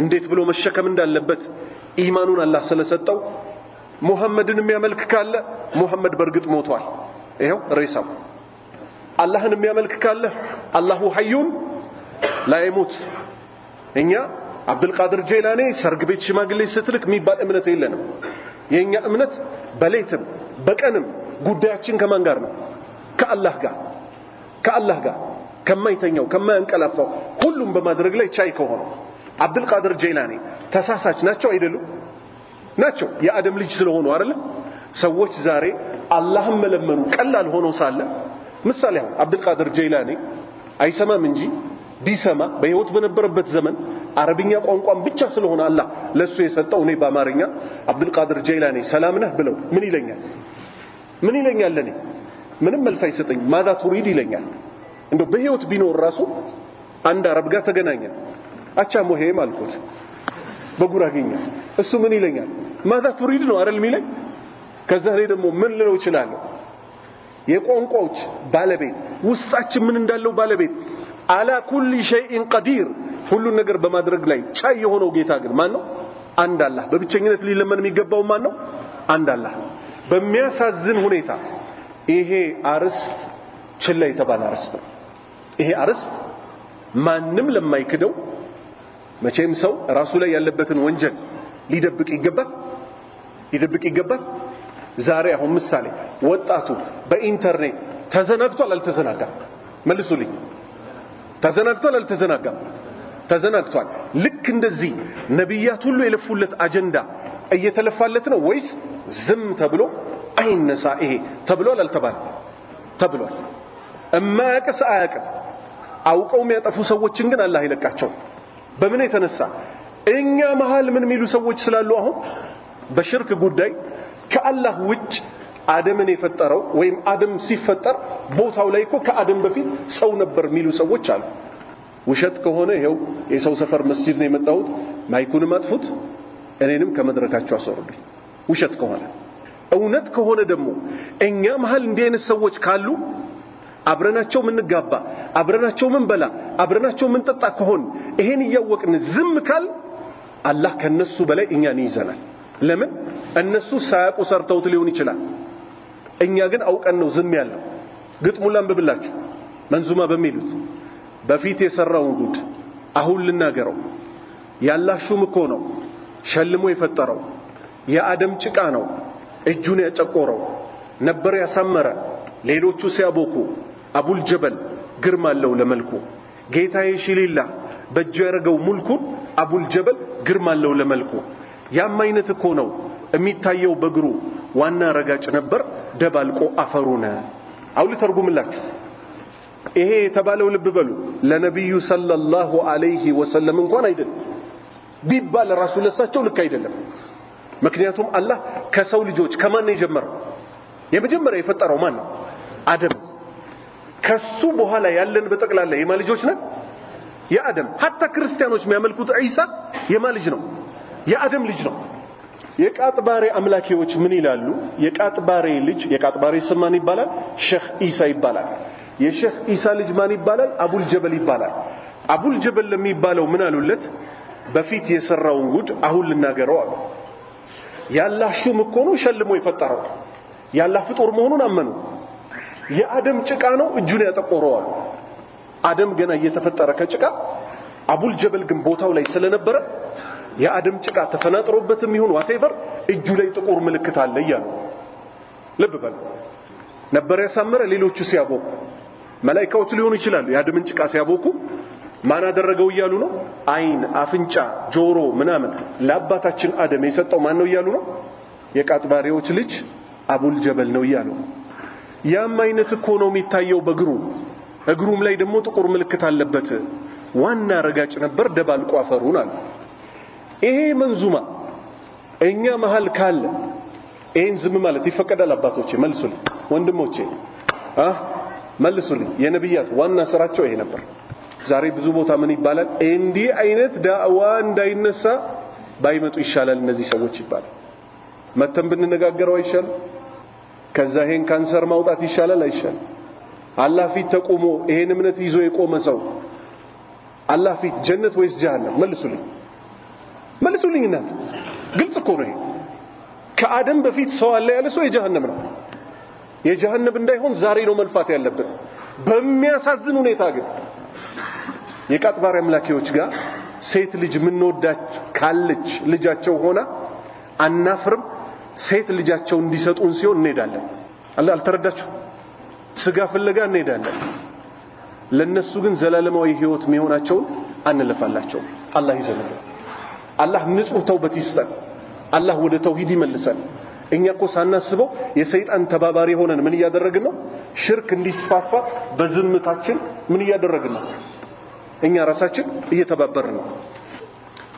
እንዴት ብሎ መሸከም እንዳለበት ኢማኑን አላህ ስለሰጠው ሙሐመድን የሚያመልክ ካለ ሙሐመድ በርግጥ ሞቷል ይሄው ሬሳው አላህን የሚያመልክ ካለ አላሁ ሐዩን ላ ይሙት እኛ አብዱል ቃድር ጀይላኒ ሰርግ ቤት ሽማግሌ ስትልክ የሚባል እምነት የለንም የኛ እምነት በሌትም በቀንም ጉዳያችን ከማን ጋር ነው ከአላህ ጋር ከማይተኛው ከማያንቀላፋው ሁሉም በማድረግ ላይ ቻይ ከሆነ አብዱል ቃድር ጀይላኒ ተሳሳች ናቸው አይደሉም ናቸው የአደም ልጅ ስለሆኑ አይደል ሰዎች ዛሬ አላህን መለመኑ ቀላል ሆኖ ሳለ ምሳሌ አብዱል ቃድር ጀይላኒ አይሰማም እንጂ ቢሰማ በህይወት በነበረበት ዘመን አረብኛ ቋንቋን ብቻ ስለሆነ አላህ ለሱ የሰጠው ነው በአማርኛ አብዱል ቃድር ጀይላኒ ሰላም ነህ ብለው ምን ይለኛል ለኔ ምንም መልስ አይሰጠኝ ማዳ ቱሪድ ይለኛል እንዶ በህይወት ቢኖር ራሱ አንድ አረብ ጋር ተገናኘ አቻሞ ሄ ማልኩት በጉራጌኛ እሱ ምን ይለኛል ማዳ ቱሪድ ነው አይደል ሚለኝ ከዛ ላይ ደግሞ ምን ልለው ይችላል የቋንቋዎች ባለቤት ውስጣችን ምን እንዳለው ባለቤት አላ ኩሊ ሸይኢን ቀዲር ሁሉ ነገር በማድረግ ላይ ቻይ የሆነው ጌታ ግን ማን ነው አንድ አላህ በብቸኝነት ሊለመን የሚገባው ማን ነው አንድ አላህ በሚያሳዝን ሁኔታ ይሄ አርስት ችላ የተባለ አርስት ይሄ አርስት ማንንም ለማይክደው መቼም ሰው ራሱ ላይ ያለበትን ወንጀል ሊደብቅ ይገባል ዛሬ አሁን ምሳሌ ወጣቱ በኢንተርኔት ተዘናግቷል አልተዘናጋም መልሱልኝ ተዘናግቷል አልተዘናጋም ተዘናግቷል ልክ እንደዚህ ነብያት ሁሉ የለፉለት አጀንዳ እየተለፋለት ነው ወይስ ዝም ተብሎ አይነሳ ይሄ ተብሏል ተብሏል እማያቀስ አያቀም አውቀው የሚያጠፉ ሰዎችን ግን አላህ ይለቃቸው በምን የተነሳ እኛ መሃል ምን ሚሉ ሰዎች ስላሉ አሁን በሽርክ ጉዳይ ከአላህ ውጭ አደምን የፈጠረው ወይም አደም ሲፈጠር ቦታው ላይ እኮ ከአደም በፊት ሰው ነበር ሚሉ ሰዎች አሉ ውሸት ከሆነ ይሄው የሰው ሰፈር መስጂድ ነው የመጣሁት ማይኩንም አጥፉት እኔንም ከመድረካቸው አሰሩልኝ ውሸት ከሆነ እውነት ከሆነ ደግሞ እኛ መሃል እንዲህ አይነት ሰዎች ካሉ አብረናቸው ምን ጋባ አብረናቸው ምን በላ አብረናቸው ምን ጠጣ ከሆነ ይሄን ያወቅን ዝም ካል አላህ ከነሱ በላይ እኛን ይዘናል ለምን እነሱ ሳያቁ ሰርተውት ሊሆን ይችላል እኛ ግን አውቀን ነው ዝም ያለው ግጥሙላን በብላችሁ መንዙማ በሚሉት በፊት የሰራውን ጉድ አሁን ልናገረው ያላህ ሹም እኮ ነው ሸልሞ የፈጠረው የአደም ጭቃ ነው እጁን ያጨቆረው ነበር ያሳመረ ሌሎቹ ሲያቦኩ አቡል ጀበል ግርማ አለው ለመልኩ ጌታዬ ሽሊላ በእጁ ያረገው ሙልኩን አቡል ጀበል ግርማ አለው ለመልኩ ያም አይነት እኮ ነው የሚታየው በግሩ ዋና ረጋጭ ነበር ደባልቆ አፈሩነ አውል ተርጉምላችሁ ይሄ የተባለው ልብ በሉ ለነብዩ ሰለላሁ ዐለይሂ ወሰለም እንኳን አይደለም ቢባል ራሱ ለሳቸው ልክ አይደለም ምክንያቱም አላህ ከሰው ልጆች ከማን ነው የጀመረው የመጀመሪያ የፈጠረው ማን ነው አደም ከሱ በኋላ ያለን በጠቅላላ የማ ልጆች ነን የአደም hatta ክርስቲያኖች የሚያመልኩት ኢሳ የማ ልጅ ነው የአደም ልጅ ነው የቃጥባሬ አምላኪዎች ምን ይላሉ የቃጥባሬ ልጅ የቃጥባሬ ስም ማን ይባላል ሼክ ኢሳ ይባላል የሼክ ኢሳ ልጅ ማን ይባላል አቡል ጀበል ይባላል አቡል ጀበል ለሚባለው ምን አሉለት በፊት የሰራውን ጉድ አሁን ልናገረው አሉ ያላህ ሹም እኮ ነው ሸልሞ የፈጠረው ያላህ ፍጡር መሆኑን አመኑ የአደም ጭቃ ነው እጁን ያጠቆረው አሉ አደም ገና እየተፈጠረ ከጭቃ አቡል ጀበል ግን ቦታው ላይ ስለነበረ የአደም ጭቃ ተፈናጥሮበትም ይሁን whatever እጁ ላይ ጥቁር ምልክት አለ ይያሉ ልብ በል ነበር ያሳመረ ሌሎቹ ሲያቦኩ መላእክቶች ሊሆኑ ይችላሉ የአደምን ጭቃ ሲያቦኩ ማን አደረገው ይያሉ ነው አይን አፍንጫ ጆሮ ምናምን ለአባታችን አደም የሰጠው ማን ነው ይያሉ ነው የቃጥባሪዎች ልጅ አቡል ጀበል ነው ይያሉ ያም አይነት እኮ ነው የሚታየው እግሩም ላይ ደግሞ ጥቁር ምልክት አለበት ዋና ረጋጭ ነበር ደባልቆ አፈሩን አለ ይሄ መንዙማ እኛ መሃል ካለ ይሄን ዝም ማለት ይፈቀዳል አባቶቼ መልሱልኝ ወንድሞቼ መልሱልኝ የነብያት ዋና ስራቸው ይሄ ነበር ዛሬ ብዙ ቦታ ምን ይባላል እንዲህ አይነት ዳዕዋ እንዳይነሳ ባይመጡ ይሻላል እነዚህ ሰዎች ይባላል መተን ብንነጋገረው አይሻል ከዛ ይሄን ካንሰር ማውጣት ይሻላል አይሻል አላህ ፊት ተቆሞ ይሄን እምነት ይዞ የቆመ ሰው አላህ ፊት ጀነት ወይስ ጀሃነም መልሱልኝ እናት ግልጽ እኮ ነው ከአደም በፊት ሰው አለ ያለ ሰው የጀሃነም ነው የጀሃነም እንዳይሆን ዛሬ ነው መልፋት ያለብን በሚያሳዝን ሁኔታ ግን የቃጥባሪ አምላኪዎች ጋር ሴት ልጅ ምንወዳች ካለች ልጃቸው ሆና አናፍርም ሴት ልጃቸው እንዲሰጡን ሲሆን እንሄዳለን አላህ አልተረዳችሁ ስጋ ፍለጋ እንሄዳለን ለነሱ ግን ዘላለማዊ ህይወት የሚሆናቸው አንለፋላቸው አላህ ይዘነጋ አላህ ንጹህ ተውበት ይስጠን አላህ ወደ ተውሂድ ይመልሰን እኛ እኮ ሳናስበው የሰይጣን ተባባሪ ሆነን ምን ያደረግን ነው ሽርክ እንዲስፋፋ በዝምታችን ምን ያደረግን ነው እኛ ራሳችን እየተባበርን ነው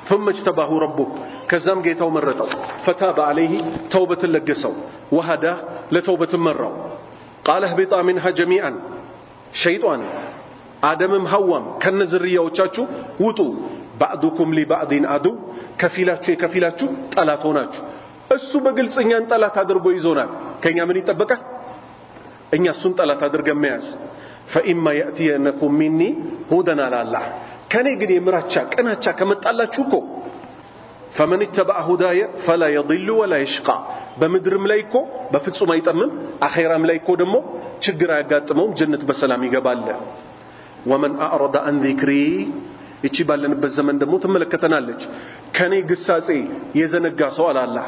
ثم اجتباه ربه كزام جيتاو مرتاو فتاب عليه توبة لجسو وهداه لتوبة مرّاو قال اهبطا منها جميعا شيطان آدم مهوام كن زرياوچاچو وطو بعضكم لبعض عدو كفيلاتچو طلاتوناچو እሱ በግልጽ እኛን ጠላት አድርጎ ይዞናል ከኛ ምን ይጠበቃል እኛ እሱን ጠላት አድርገን መያዝ فإما يأتينكم مني هدى على الله ከኔ ግን የምራቻ ቀናቻ ከመጣላችሁ እኮ فمن اتبع هدايا فلا يضل ولا يشقى በምድርም ላይ እኮ በፍጹም አይጠምም አኺራም ላይ እኮ ደግሞ ችግር አያጋጥመውም ጀነት በሰላም ይገባል ومن أعرض عن ذكري እቺ ባለንበት ዘመን ደግሞ ተመለከተናለች ከኔ ግሳጼ የዘነጋ ሰው አላህ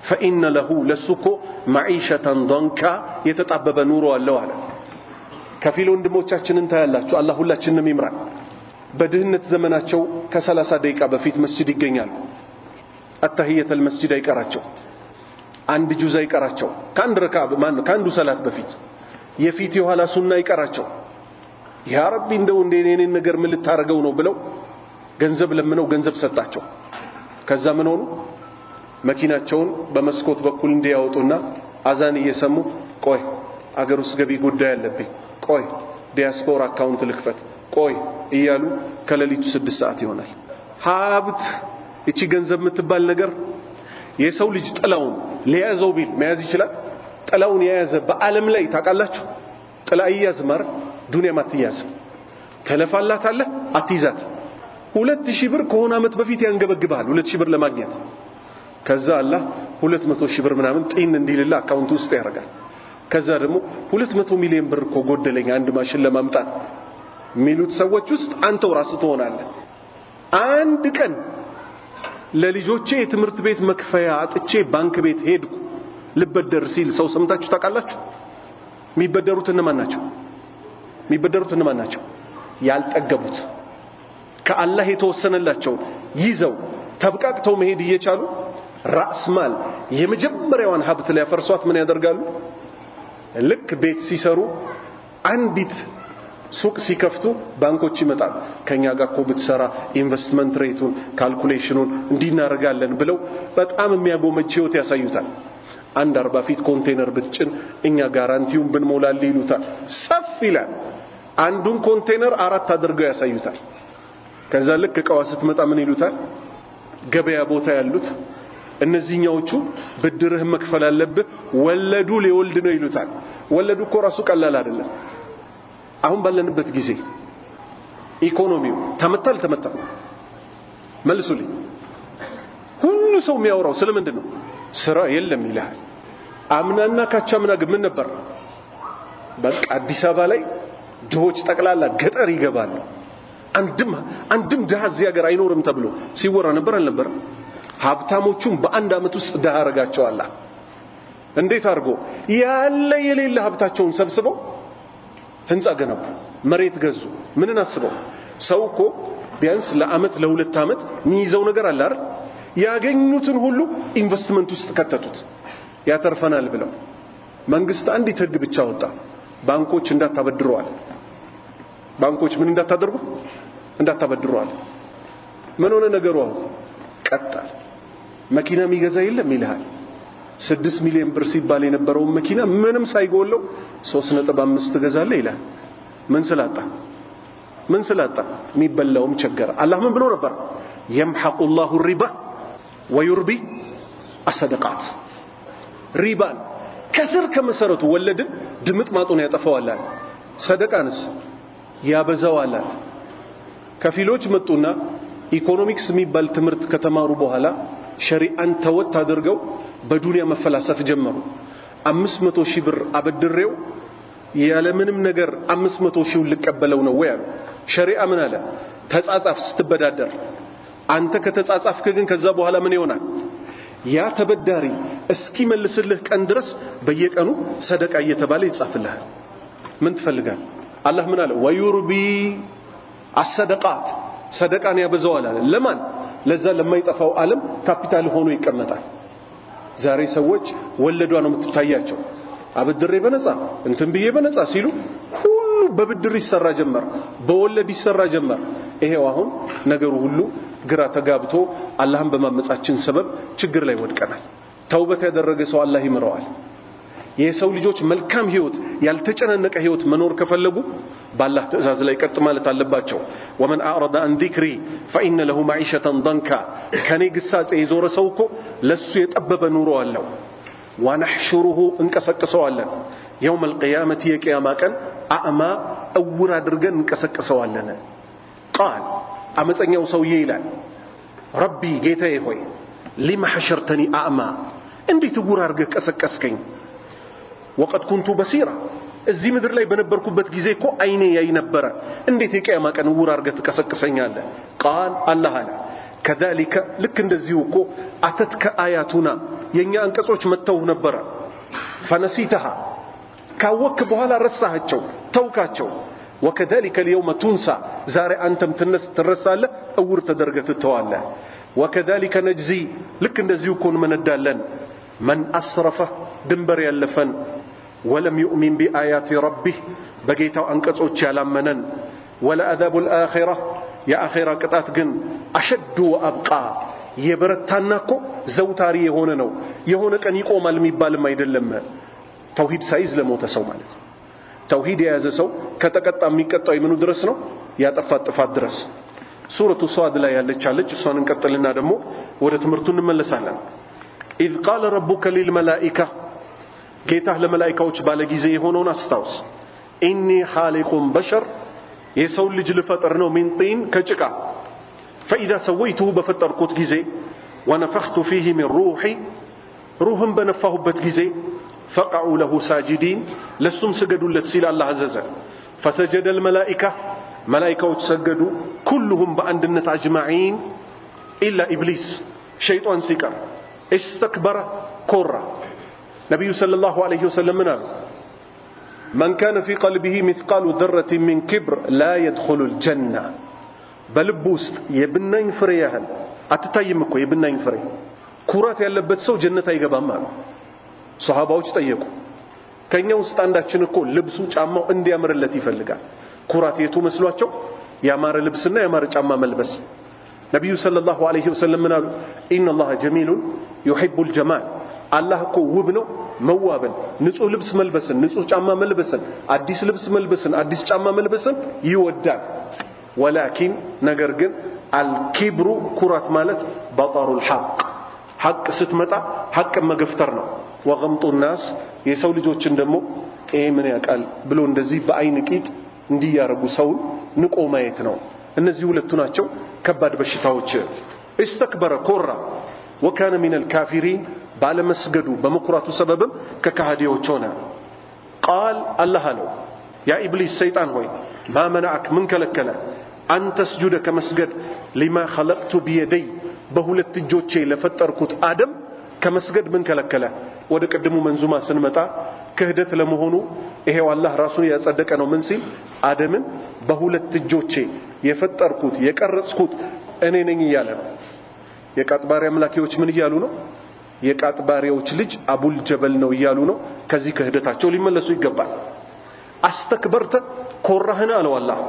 فإن له لسكو معيشة ضنكا يتطبب نورو الله على كفيل ወንድሞቻችንን ታያላችሁ አላህ ሁላችንንም ይምራን በድህነት ዘመናቸው ከ30 ደቂቃ በፊት መስጂድ ይገኛሉ አተህየተ المسجد አይቀራቸው አንድ ጁዝ አይቀራቸው ከአንድ ረካ ከአንዱ ሰላት በፊት የፊት የኋላ ሱና አይቀራቸው ያ ረቢ እንደው እንደኔን ነገር ምን ልታረገው ነው ብለው ገንዘብ ለምነው ገንዘብ ሰጣቸው ከዛ ምን ሆኑ መኪናቸውን በመስኮት በኩል እንዲያወጡና አዛን እየሰሙ ቆይ አገር ውስጥ ገቢ ጉዳይ አለብኝ ቆይ ዲያስፖራ አካውንት ልክፈት ቆይ እያሉ ከሌሊቱ 6 ሰዓት ይሆናል ሀብት እቺ ገንዘብ የምትባል ነገር የሰው ልጅ ጥላውን ሊያዘው ቢል መያዝ ይችላል ጥላውን የያዘ በአለም ላይ ታውቃላችሁ ጥላ ይያዝማር ዱንያ ማትያዝ ተለፋላት አለ አትይዛት 2000 ብር ከሆነ አመት በፊት ያንገበግባል 2000 ብር ለማግኘት ከዛ አላህ 200 ሺህ ብር ምናምን ጤን እንዲልላ አካውንት ውስጥ ያደርጋል ከዛ ደግሞ 200 ሚሊዮን ብር ኮጎደለኝ አንድ ማሽን ለማምጣት ሚሉት ሰዎች ውስጥ አንተው ራስ ትሆናለህ አንድ ቀን ለልጆቼ የትምህርት ቤት መክፈያ አጥቼ ባንክ ቤት ሄድኩ ልበደር ሲል ሰው ሰምታችሁ ታውቃላችሁ የሚበደሩት እነማን ናቸው ያልጠገቡት ከአላህ የተወሰነላቸው ይዘው ተብቃቅተው መሄድ እየቻሉ ራስ ማል የመጀመሪያዋን ሀብት ላይ ያፈርሷት ምን ያደርጋሉ ልክ ቤት ሲሰሩ አንዲት ሱቅ ሲከፍቱ ባንኮች ይመጣሉ ከኛ ጋር እኮ ብትሰራ ኢንቨስትመንት ሬቱን ካልኩሌሽኑን እንዲናረጋለን ብለው በጣም የሚያጎመጅ ህይወት ያሳዩታል አንድ 40 ፊት ኮንቴነር ብትጭን እኛ ጋራንቲውን ብንሞላል ይሉታል ሰፍ ይላል አንዱን ኮንቴነር 4 አድርገው ያሳዩታል ከዛ ልክ እቃዋ ስትመጣ ምን ይሉታል ገበያ ቦታ ያሉት እነዚህኛዎቹ ብድርህ መክፈል አለብህ ወለዱ ሊወልድ ነው ይሉታል ወለዱ እኮ ራሱ ቀላል አይደለም አሁን ባለንበት ጊዜ ኢኮኖሚው ተመታል መልሱልኝ ሁሉ ሰው የሚያወራው ስለምንድነው ስራ የለም ይላል አምናና ካቻምና ግን ምን ነበር በቃ አዲስ አበባ ላይ ድሆች ጠቅላላ ገጠር ይገባሉ አንድም ድሃ እዚህ ሀገር አይኖርም ተብሎ ሲወራ ነበር አልነበር? ሀብታሞቹም በአንድ አመት ውስጥ ድሃ አረጋቸዋል። እንዴት አድርጎ ያለ የሌለ ሀብታቸውን ሰብስበው ህንጻ ገነቡ፣ መሬት ገዙ። ምንን አስበው? ሰው እኮ ቢያንስ ለአመት ለሁለት አመት የሚይዘው ነገር አለ አይደል? ያገኙትን ሁሉ ኢንቨስትመንት ውስጥ ከተቱት ያተርፈናል ብለው። መንግስት አንዲት ህግ ብቻ ወጣ፣ ባንኮች እንዳታበድሩዋል። ባንኮች ምን እንዳታደርጉ? እንዳታበድሩዋል። ምን ሆነ ነገሩ? አሁን ቀጣል። መኪና የሚገዛ የለም ይልሃል። 6 ሚሊዮን ብር ሲባል የነበረው መኪና ምንም ሳይጎለው 3.5 ገዛለ ይላል። ምን ስላጣ የሚበላውም ቸገረ። አላህ ምን ብሎ ነበር? يمحق الله الربا ويربي الصدقات። ሪባን ከስር ከመሰረቱ ወለድ ድምጥ ማጡን ያጠፋዋል። ሰደቃንስ ያበዛዋል። ከፊሎች መጡና ኢኮኖሚክስ የሚባል ትምህርት ከተማሩ በኋላ ሸሪዓን ተወት አድርገው በዱንያ መፈላሰፍ ጀመሩ። 500 ሺህ ብር አበድሬው ያለ ምንም ነገር 500 ሺህ ልቀበለው ነው ወይ አሉ። ሸሪዓ ምን አለ? ተጻጻፍ ስትበዳደር አንተ ከተጻጻፍክ ግን ከዛ በኋላ ምን ይሆናል? ያ ተበዳሪ እስኪመልስልህ ቀን ድረስ በየቀኑ ሰደቃ እየተባለ ይጻፍልሃል። ምን ትፈልጋለህ? አላህ ምን አለ? ወዩርቢ الصدقات ሰደቃን ያበዛዋል አለ። ለማን? ለዛ ለማይጠፋው ዓለም ካፒታል ሆኖ ይቀመጣል። ዛሬ ሰዎች ወለዷ ነው የምትታያቸው። አበድሬ በነፃ እንትን ብዬ በነፃ ሲሉ ሁሉ በብድር ይሰራ ጀመር፣ በወለድ ይሰራ ጀመር። ይሄው አሁን ነገሩ ሁሉ ግራ ተጋብቶ አላህን በማመጻችን ሰበብ ችግር ላይ ወድቀናል። ተውበት ያደረገ ሰው አላህ ይምረዋል። የሰው ልጆች መልካም ህይወት ያልተጨናነቀ ህይወት መኖር ከፈለጉ ባላህ ትእዛዝ ላይ ቀጥ ማለት አለባቸው። ወመን አዕረض عن ذكري فإن له معيشة ضنكا ከኔ ግሳጼ የዞረ ሰው እኮ ለሱ የጠበበ ኑሮ አለው። ونحشره እንቀሰቅሰዋለን يوم القيامة የቂያማ ቀን አዕማ እውር አድርገን እንቀሰቅሰዋለን። ቃል አመፀኛው ሰውዬ ይላል ረቢ ጌታዬ ሆይ لما حشرتني أعمى እንዴት እውር አድርገህ ቀሰቀስከኝ? وقد كنت بصيرا እዚህ ምድር ላይ በነበርኩበት ጊዜ እኮ አይኔ ያይ ነበር። እንዴት የቂያማ ቀን እውር አድርገህ ትቀሰቅሰኛለህ? ቃል አላህ አለ كذلك ልክ እንደዚሁ እኮ አተትከ አያቱና የኛ አንቀጾች መተው ነበር። فنسيتها ካወክ በኋላ ረሳሃቸው ተውካቸው። وكذلك اليوم تنسى ዛሬ አንተም ትረሳለህ፣ እውር ተደርገህ ትተዋለህ። وكذلك نجزي ልክ እንደዚሁ እኮ እንመነዳለን من أسرف ድንበር ያለፈን ولم يؤمن بآيات ربه በጌታው አንቀጾች ያላመነን ولعذاب الآخرة يا آخرة ቅጣት ግን أشد وأبقى የበረታና እኮ ዘውታሪ የሆነ ነው። የሆነ ቀን ይቆማል የሚባልም አይደለም። ተውሂድ ሳይዝ ለሞተ ሰው ማለት ነው። ተውሂድ የያዘ ሰው ከተቀጣ የሚቀጣው የምኑ ድረስ ነው? ያጠፋት ጥፋት ድረስ። ሱረቱ ሷድ ላይ ያለች እሷን እንቀጥልና ደግሞ ወደ ትምህርቱ እንመለሳለን። إذ قال ربك للملائكة ጌታህ ለመላእክቶች ባለ ጊዜ የሆነውን አስታውስ። إني خالق بشر የሰው ልጅ ልፈጥር ነው من طين ከጭቃ فإذا سويته بفتركوت ጊዜ ونفخت فيه من روحي روحን በነፋሁበት ጊዜ فقعوا له ساجدين ለሱም ስገዱለት ሲል አላህ አዘዘ። فسجد الملائكة መላእክቶች ሰገዱ كلهم በአንድነት أجمعين إلا إبليس ሸይጣን ሲቀር استكبر كورا. نبي صلى الله عليه وسلم من كان في قلبه مثقال ذرة من كبر لا يدخل الجنة. بلبوست يبنين فريهن أتتايمكو يبنين فري كورات ያለበት ሰው ጀነት አይገባም አሉ ሱሐባዎች ጠየቁ። ከኛ ውስጥ አንዳችን እኮ ልብሱ ጫማው እንዲያምርለት ይፈልጋል። ኩራት የቱ መስሏቸው? ያማረ ልብስና ያማረ ጫማ መልበስ። ነብዩ ሰለላሁ ዐለይሂ ወሰለም ምናሉ? ኢነላህ ጀሚሉን ዩሂቡል ጀማል። አላህ እኮ ውብ ነው መዋብን፣ ንጹህ ልብስ መልበስን፣ ንጹህ ጫማ መልበስን፣ አዲስ ልብስ መልበስን፣ አዲስ ጫማ መልበስን ይወዳል። ወላኪን ነገር ግን አልኪብሩ ኩራት ማለት በጠሩል ሐቅ ስትመጣ ሐቅ መገፍተር ነው። ወገምጡ الناس የሰው ልጆችን ደግሞ ምን ያቃል ብሎ እንደዚህ በአይን ቂጥ እንዲያረጉ ሰው ንቆ ማየት ነው። እነዚህ ሁለቱ ናቸው ከባድ በሽታዎች። استكبر ኮራ وكان من الكافرين ባለመስገዱ በመኩራቱ ሰበብም ከካህዲዎች ሆነ። قال الله له يا ابليس شيطان ሆይ ما منعك من كلكله አንተ ስጁደ ከመስገድ لما خلقت بيدي በሁለት እጆቼ ለፈጠርኩት አደም ከመስገድ ምን ከለከለ? ወደ ቀድሙ መንዙማ ስንመጣ ክህደት ለመሆኑ ይሄው አላህ ራሱን ያጸደቀ ነው። ምን ሲል አደምን በሁለት እጆቼ የፈጠርኩት የቀረጽኩት እኔ ነኝ እያለ ነው። የቃጥባሪ አምላኪዎች ምን እያሉ ነው? የቃጥባሪዎች ልጅ አቡል ጀበል ነው እያሉ ነው። ከዚህ ክህደታቸው ሊመለሱ ይገባል። አስተክበርተ ኮራህና አለው አላህ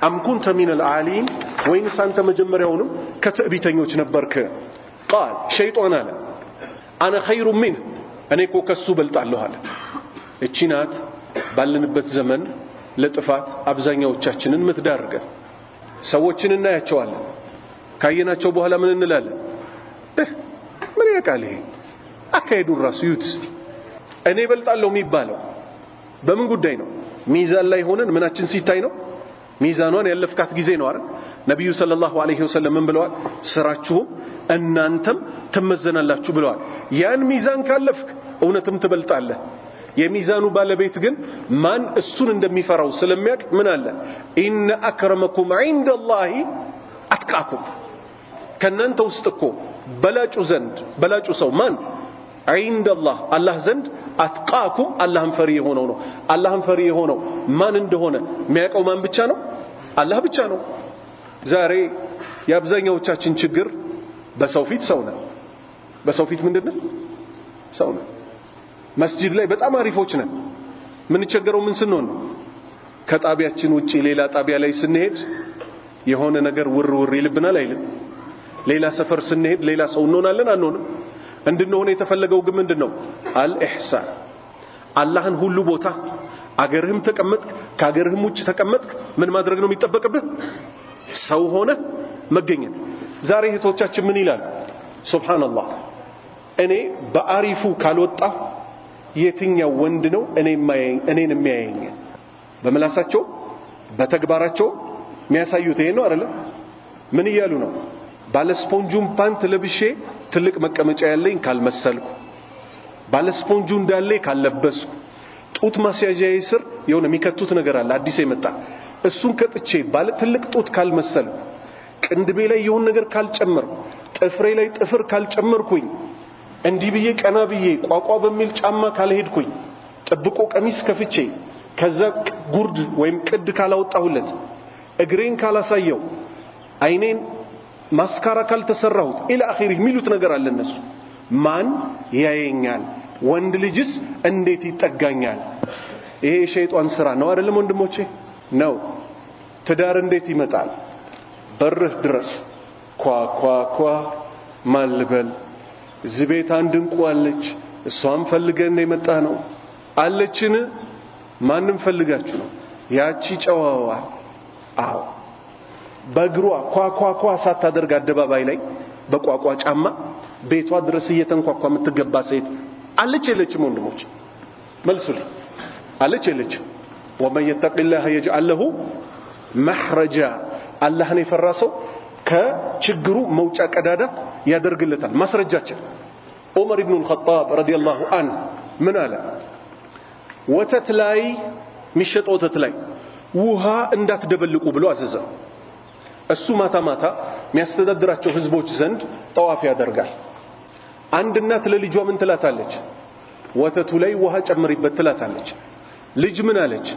አም ኩንተ ሚነል ዓሊን ወይንስ አንተ መጀመሪያውንም ከትዕቢተኞች ነበርክ? ቃል ሸይጣን አለ አነ ኸይሩ ሚን እኔ እኮ ከሱ በልጣለሁ አለ። እቺ ናት ባለንበት ዘመን ለጥፋት አብዛኛዎቻችንን ምትዳርገን። ሰዎችን እናያቸዋለን፣ ካየናቸው በኋላ ምን እንላለን? ምን ያቃል ይሄ አካሄዱን ራሱ ይዩት እስቲ። እኔ በልጣለሁ የሚባለው በምን ጉዳይ ነው? ሚዛን ላይ ሆነን ምናችን ሲታይ ነው? ሚዛኗን ያለፍካት ጊዜ ነው አይደል? ነብዩ ሰለላሁ ዐለይሂ ወሰለም ምን ብለዋል? ስራችሁ እናንተም ትመዘናላችሁ ብለዋል። ያን ሚዛን ካለፍክ እውነትም ትበልጣለህ። የሚዛኑ ባለቤት ግን ማን እሱን እንደሚፈራው ስለሚያቅ ምን አለ? ኢነ አክረመኩም ዒንደላሂ አትቃኩም። ከናንተ ውስጥ እኮ በላጩ ሰው ማን? ዒንደላህ አላህ ዘንድ አትቃኩም አላህን ፈሪ የሆነው ነው። አላህን ፈሪ የሆነው ማን እንደሆነ የሚያውቀው ማን ብቻ ነው? አላህ ብቻ ነው። ዛሬ የአብዛኛዎቻችን ችግር በሰው ፊት ሰው ነው። በሰው ፊት ምንድነው? ሰው ነው። መስጂድ ላይ በጣም አሪፎች ነን። ምን ቸገረው ምን ስንሆን ነው? ከጣቢያችን ውጪ ሌላ ጣቢያ ላይ ስንሄድ የሆነ ነገር ውር ይልብናል አይልም? ሌላ ሰፈር ስንሄድ ሌላ ሰው እንሆናለን አንሆንም? እንድንሆነ የተፈለገው ግን ምንድነው? አልኢህሳን። አላህን ሁሉ ቦታ አገርህም ተቀመጥክ ከአገርህም ውጭ ተቀመጥክ ምን ማድረግ ነው የሚጠበቅብህ? ሰው ሆነ መገኘት። ዛሬ እህቶቻችን ምን ይላል? ሱብሃንአላህ እኔ በአሪፉ ካልወጣሁ የትኛው ወንድ ነው እኔን የሚያየኝ? በመላሳቸው በተግባራቸው የሚያሳዩት ይሄ ነው አይደል? ምን እያሉ ነው? ባለስፖንጁን ፓንት ለብሼ ትልቅ መቀመጫ ያለኝ ካልመሰልኩ፣ ባለስፖንጁ እንዳለ ካልለበስኩ፣ ጡት ማስያዣዬ ስር የሆነ የሚከቱት ነገር አለ አዲስ የመጣ እሱን ከጥቼ ባለ ትልቅ ጡት ካልመሰልኩ፣ ቅንድቤ ላይ የሆነ ነገር ካልጨመርኩ፣ ጥፍሬ ላይ ጥፍር ካልጨመርኩኝ፣ እንዲህ ብዬ ቀና ብዬ ቋቋ በሚል ጫማ ካልሄድኩኝ፣ ጥብቆ ቀሚስ ከፍቼ ከዛ ጉርድ ወይም ቅድ ካላወጣሁለት፣ እግሬን ካላሳየው፣ አይኔን ማስካራ ካልተሰራሁት ኢላ አኺሪ ሚሉት ነገር አለ እነሱ። ማን ያየኛል? ወንድ ልጅስ እንዴት ይጠጋኛል? ይሄ ሸይጣን ስራ ነው አይደለም ወንድሞቼ? ነው። ትዳር እንዴት ይመጣል? በርህ ድረስ ኳ ማልበል። እዚህ ቤት አንድ እንቁ አለች፣ እሷን ፈልገን የመጣ ነው አለችን። ማንም ፈልጋችሁ ነው? ያቺ ጨዋዋ አዎ በእግሯ ኳ ሳታደርግ አደባባይ ላይ በቋቋ ጫማ ቤቷ ድረስ እየተንኳኳ የምትገባ ሴት አለች የለችም? ወንድሞች መልሱልኝ። አለች የለችም? ወመን የተቂላህ የጅዐል ለሁ መኽረጃ። አላህን የፈራ ሰው ከችግሩ መውጫ ቀዳዳ ያደርግለታል። ማስረጃችን ዑመር ኢብኑ አልኸጣብ ረዲየላሁ ዐንሁ ምን አለ? ወተት ላይ የሚሸጥ ወተት ላይ ውሃ እንዳትደበልቁ ብሎ አዘዘ። እሱ ማታ የሚያስተዳድራቸው ህዝቦች ዘንድ ጠዋፍ ያደርጋል። አንድ እናት ለልጇ ምን ትላታለች? ወተቱ ላይ ውሃ ጨምሪበት ትላታለች። ልጅ ምን አለች?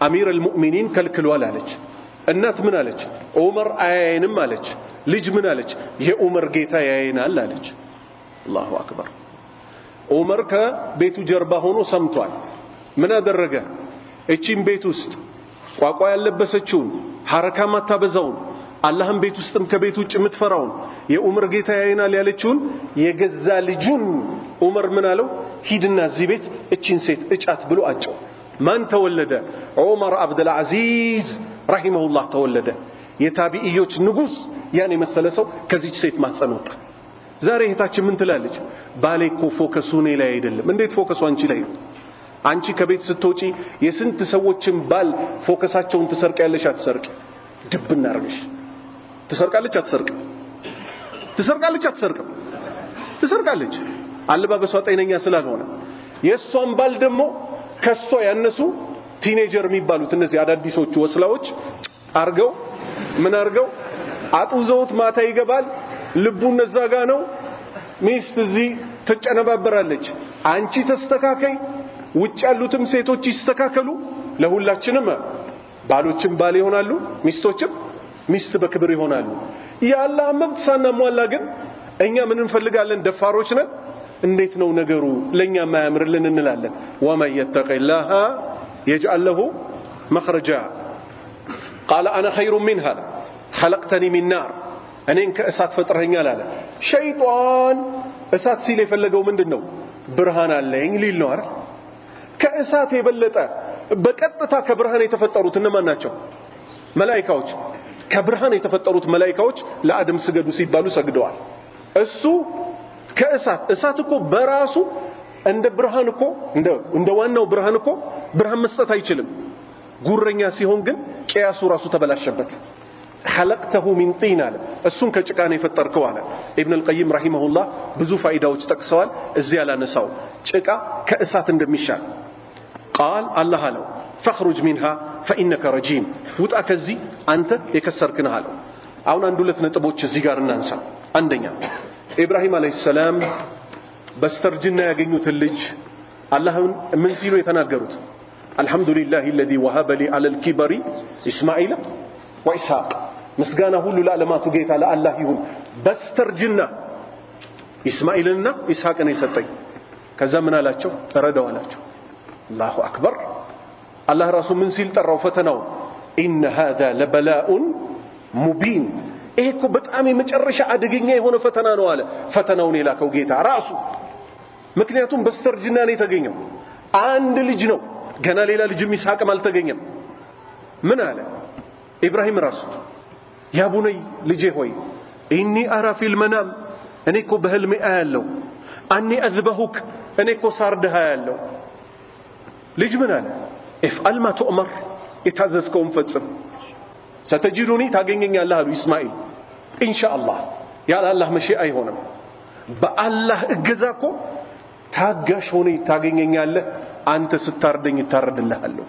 አሚር አልሙእሚኒን ከልክሏል አለች። እናት ምን አለች? ዑመር አያየንም አለች። ልጅ ምን አለች? የዑመር ጌታ ያየናል አለች። አላሁ አክበር። ዑመር ከቤቱ ጀርባ ሆኖ ሰምቷል። ምን አደረገ? እቺን ቤት ውስጥ ቋቋ ያለበሰችውን ሐረካ ማታበዛውን አላህም ቤት ውስጥም ከቤት ውጭ የምትፈራውን የዑመር ጌታ ያየናል ያለችውን የገዛ ልጁን ዑመር ምን አለው? ሂድና እዚህ ቤት እቺን ሴት እጫት ብሎ አጨው። ማን ተወለደ? ዑመር አብዱል አዚዝ ረሂመሁላህ ተወለደ። የታቢኢዮች ንጉስ ያን የመሰለ ሰው ከዚች ሴት ማህፀን ወጣ። ዛሬ እህታችን ምን ትላለች? ባሌ እኮ ፎከሱ እኔ ላይ አይደለም። እንዴት ፎከሱ አንቺ ላይ ነው? አንቺ ከቤት ስትወጪ የስንት ሰዎችን ባል ፎከሳቸውን ትሰርቂያለሽ አትሰርቂ? ድብ እናርግሽ። ትሰርቃለች አትሰርቅም? ትሰርቃለች አትሰርቅም? ትሰርቃለች። አለባበሷ ጤነኛ ስላልሆነ የሷን ባል ደግሞ ከሷ ያነሱ ቲኔጀር የሚባሉት እነዚህ አዳዲሶቹ ወስላዎች አርገው ምን አርገው አጥውዘውት ማታ ይገባል ልቡ ነዛጋ ነው ሚስት እዚህ ተጨነባበራለች አንቺ ተስተካከይ ውጭ ያሉትም ሴቶች ይስተካከሉ ለሁላችንም ባሎችም ባል ይሆናሉ ሚስቶችም ሚስት በክብር ይሆናሉ ያላህ መብት ሳናሟላ ግን እኛ ምን እንፈልጋለን ደፋሮች ነን እንዴት ነው ነገሩ ለኛ ማያምርልን እንላለን ወማን يتقيله يجعل له مخرجا قال انا خير منها خلقتني من نار እኔን ከእሳት ፈጥረኸኛል አለ ሸይጣን እሳት ሲል የፈለገው ምንድነው ብርሃን አለኝ ሊል ነው አይደል ከእሳት የበለጠ በቀጥታ ከብርሃን የተፈጠሩት እነማን ናቸው መላእክቶች ከብርሃን የተፈጠሩት መላእክቶች ለአደም ስገዱ ሲባሉ ሰግደዋል እሱ ከእሳት እኮ በራሱ እንደ ብርሃን እኮ እንደ ዋናው ብርሃን እኮ ብርሃን መስጠት አይችልም ጉረኛ ሲሆን ግን ቂያሱ ራሱ ተበላሸበት خلقته من طين አለ እሱን ከጭቃ ነው የፈጠርከው አለ ኢብኑ አልቀይም ረሂመሁላህ ብዙ ፋይዳዎች ጠቅሰዋል እዚህ ያላነሳው ጭቃ ከእሳት እንደሚሻል قال الله አለው فخرج منها فانك رجيم ውጣ ከዚህ አንተ የከሰርክ ነህ አለው አሁን አንድ ሁለት ነጥቦች እዚህ ጋር እናንሳ አንደኛ ኢብራሂም አለይሂ ሰላም በስተርጅና ያገኙት ልጅ አላህን ምን ሲሉ የተናገሩት አልহামዱሊላሂ الذي وهب لي على الكبر اسماعيل واسحاق ምስጋና ሁሉ ለዓለማቱ ጌታ ለአላህ ይሁን በስተርጅና እስማኤልና ኢስሐቅን የሰጠኝ ከዛ ምን አላቸው ተረዳው አላቸው አላሁ አክበር አላህ ራሱ ምን ሲል ጠራው ፈተናው ان هذا لبلاء مبين እኮ በጣም የመጨረሻ አደገኛ የሆነ ፈተና ነው አለ ፈተናውን የላከው ጌታ ራሱ ምክንያቱም በስተርጅና ነው የተገኘው አንድ ልጅ ነው ገና ሌላ ልጅም ኢስሐቅም አልተገኘም ምን አለ ኢብራሂም ራሱ ያ ቡነይ ልጄ ሆይ ኢኒ አራ ፊል መናም እኔኮ በህልሜ አያለው አኒ አዝበሁክ እኔኮ ሳርድህ አያለው ልጅ ምን አለ ኢፍአል ማ ተኡመር የታዘዝከውን ፈጽም ستجدني ታገኘኛለህ አሉ ኢስማኤል ኢንሻአላህ ያለ አላህ መሺአ አይሆንም በአላህ እገዛኮ ታጋሽ ሆነ ታገኘኛለህ አንተ ስታርደኝ ታረድልሃለሁ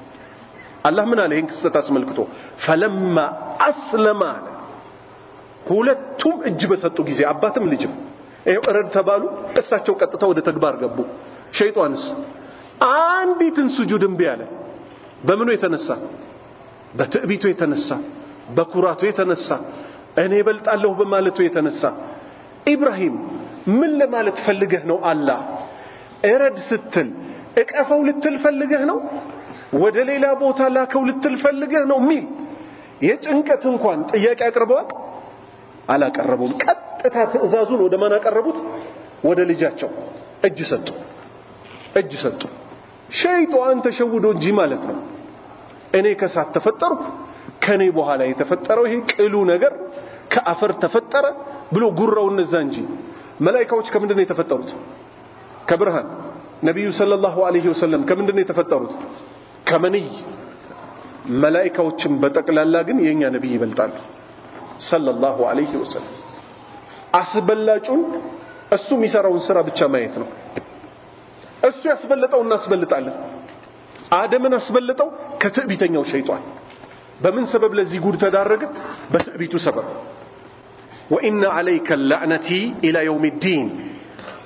አላህ ምን አለ ይሄን ክስተት አስመልክቶ ፈለማ አስለማ ሁለቱም እጅ በሰጡ ጊዜ አባትም ልጅም ይሄው እረድ ተባሉ እሳቸው ቀጥታ ወደ ተግባር ገቡ ሸይጣንስ አንዲትን ስጁድ እምቢ አለ በምኑ የተነሳ በትዕቢቱ የተነሳ በኩራቱ የተነሳ እኔ በልጣለሁ በማለቱ የተነሳ ኢብራሂም ምን ለማለት ፈልገህ ነው አላህ እረድ ስትል እቀፈው ልትል ፈልገህ ነው ወደ ሌላ ቦታ ላከው ልትል ፈልገህ ነው ሚል የጭንቀት እንኳን ጥያቄ አቅርበዋል አላቀረቡም ቀጥታ ትዕዛዙን ወደ ማን አቀረቡት ወደ ልጃቸው እጅ ሰጡ ሸይጣን ተሸውዶ እንጂ ማለት ነው እኔ ከሳት ተፈጠርኩ ከኔ በኋላ የተፈጠረው ይሄ ቅሉ ነገር ከአፈር ተፈጠረ ብሎ ጉራው እነዛ እንጂ መላእክቶች ከምንድነው የተፈጠሩት ከብርሃን ነብዩ ሰለላሁ ዐለይሂ ወሰለም ከምንድነው የተፈጠሩት ከመንይ መላእክቶችም በጠቅላላ ግን የኛ ነብይ ይበልጣሉ ሰለላሁ ዐለይሂ ወሰለም አስበላጩን እሱ የሚሰራውን ስራ ብቻ ማየት ነው እሱ ያስበለጠው እናስበልጣለን አደምን አስበልጠው ከትዕቢተኛው ሸይጣን በምን ሰበብ ለዚህ ጉድ ተዳረገ በትዕቢቱ ሰበብ وان عليك اللعنتي الى يوم الدين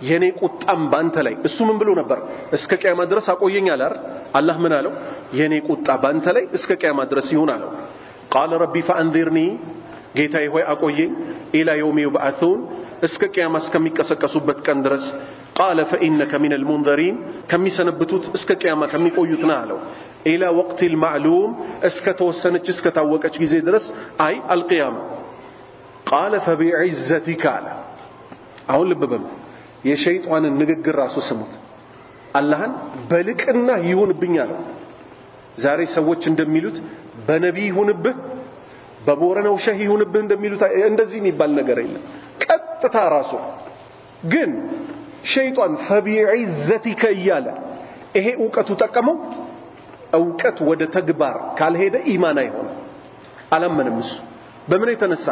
የኔ ቁጣም ባንተ ላይ እሱ ምን ብሎ ነበር እስከ ቂያማ ድረስ አቆየኛል አይደል አላህ ምን አለው የኔ ቁጣ ባንተ ላይ እስከ ቂያማ ድረስ ይሁን አለው قال ربي فانذرني ጌታዬ ሆይ አቆየኝ الى يوم يبعثون እስከ ቂያማ እስከሚቀሰቀሱበት ቀን ድረስ قال فانك من المنذرين كم يسنبتوت እስከ ቂያማ ከሚቆዩት ነው አለው الى وقت المعلوم እስከ ተወሰነች እስከ ታወቀች ጊዜ ድረስ አይ القيامه قال فبعزتك አሁን ልብ በሉ የሸይጣንን ንግግር ራሱ ስሙት አላህን በልቅና ይሁንብኛል ዛሬ ሰዎች እንደሚሉት በነብይ ይሁንብህ በቦረናው ሸህ ይሁንብህ እንደሚሉት እንደዚህ የሚባል ነገር የለም ቀጥታ ራሱ ግን ሸይጣን فبعزتك እያለ ይሄ ዕውቀቱ ተቀመው ዕውቀት ወደ ተግባር ካልሄደ ኢማን አይሆንም አላመንም እሱ በምን የተነሳ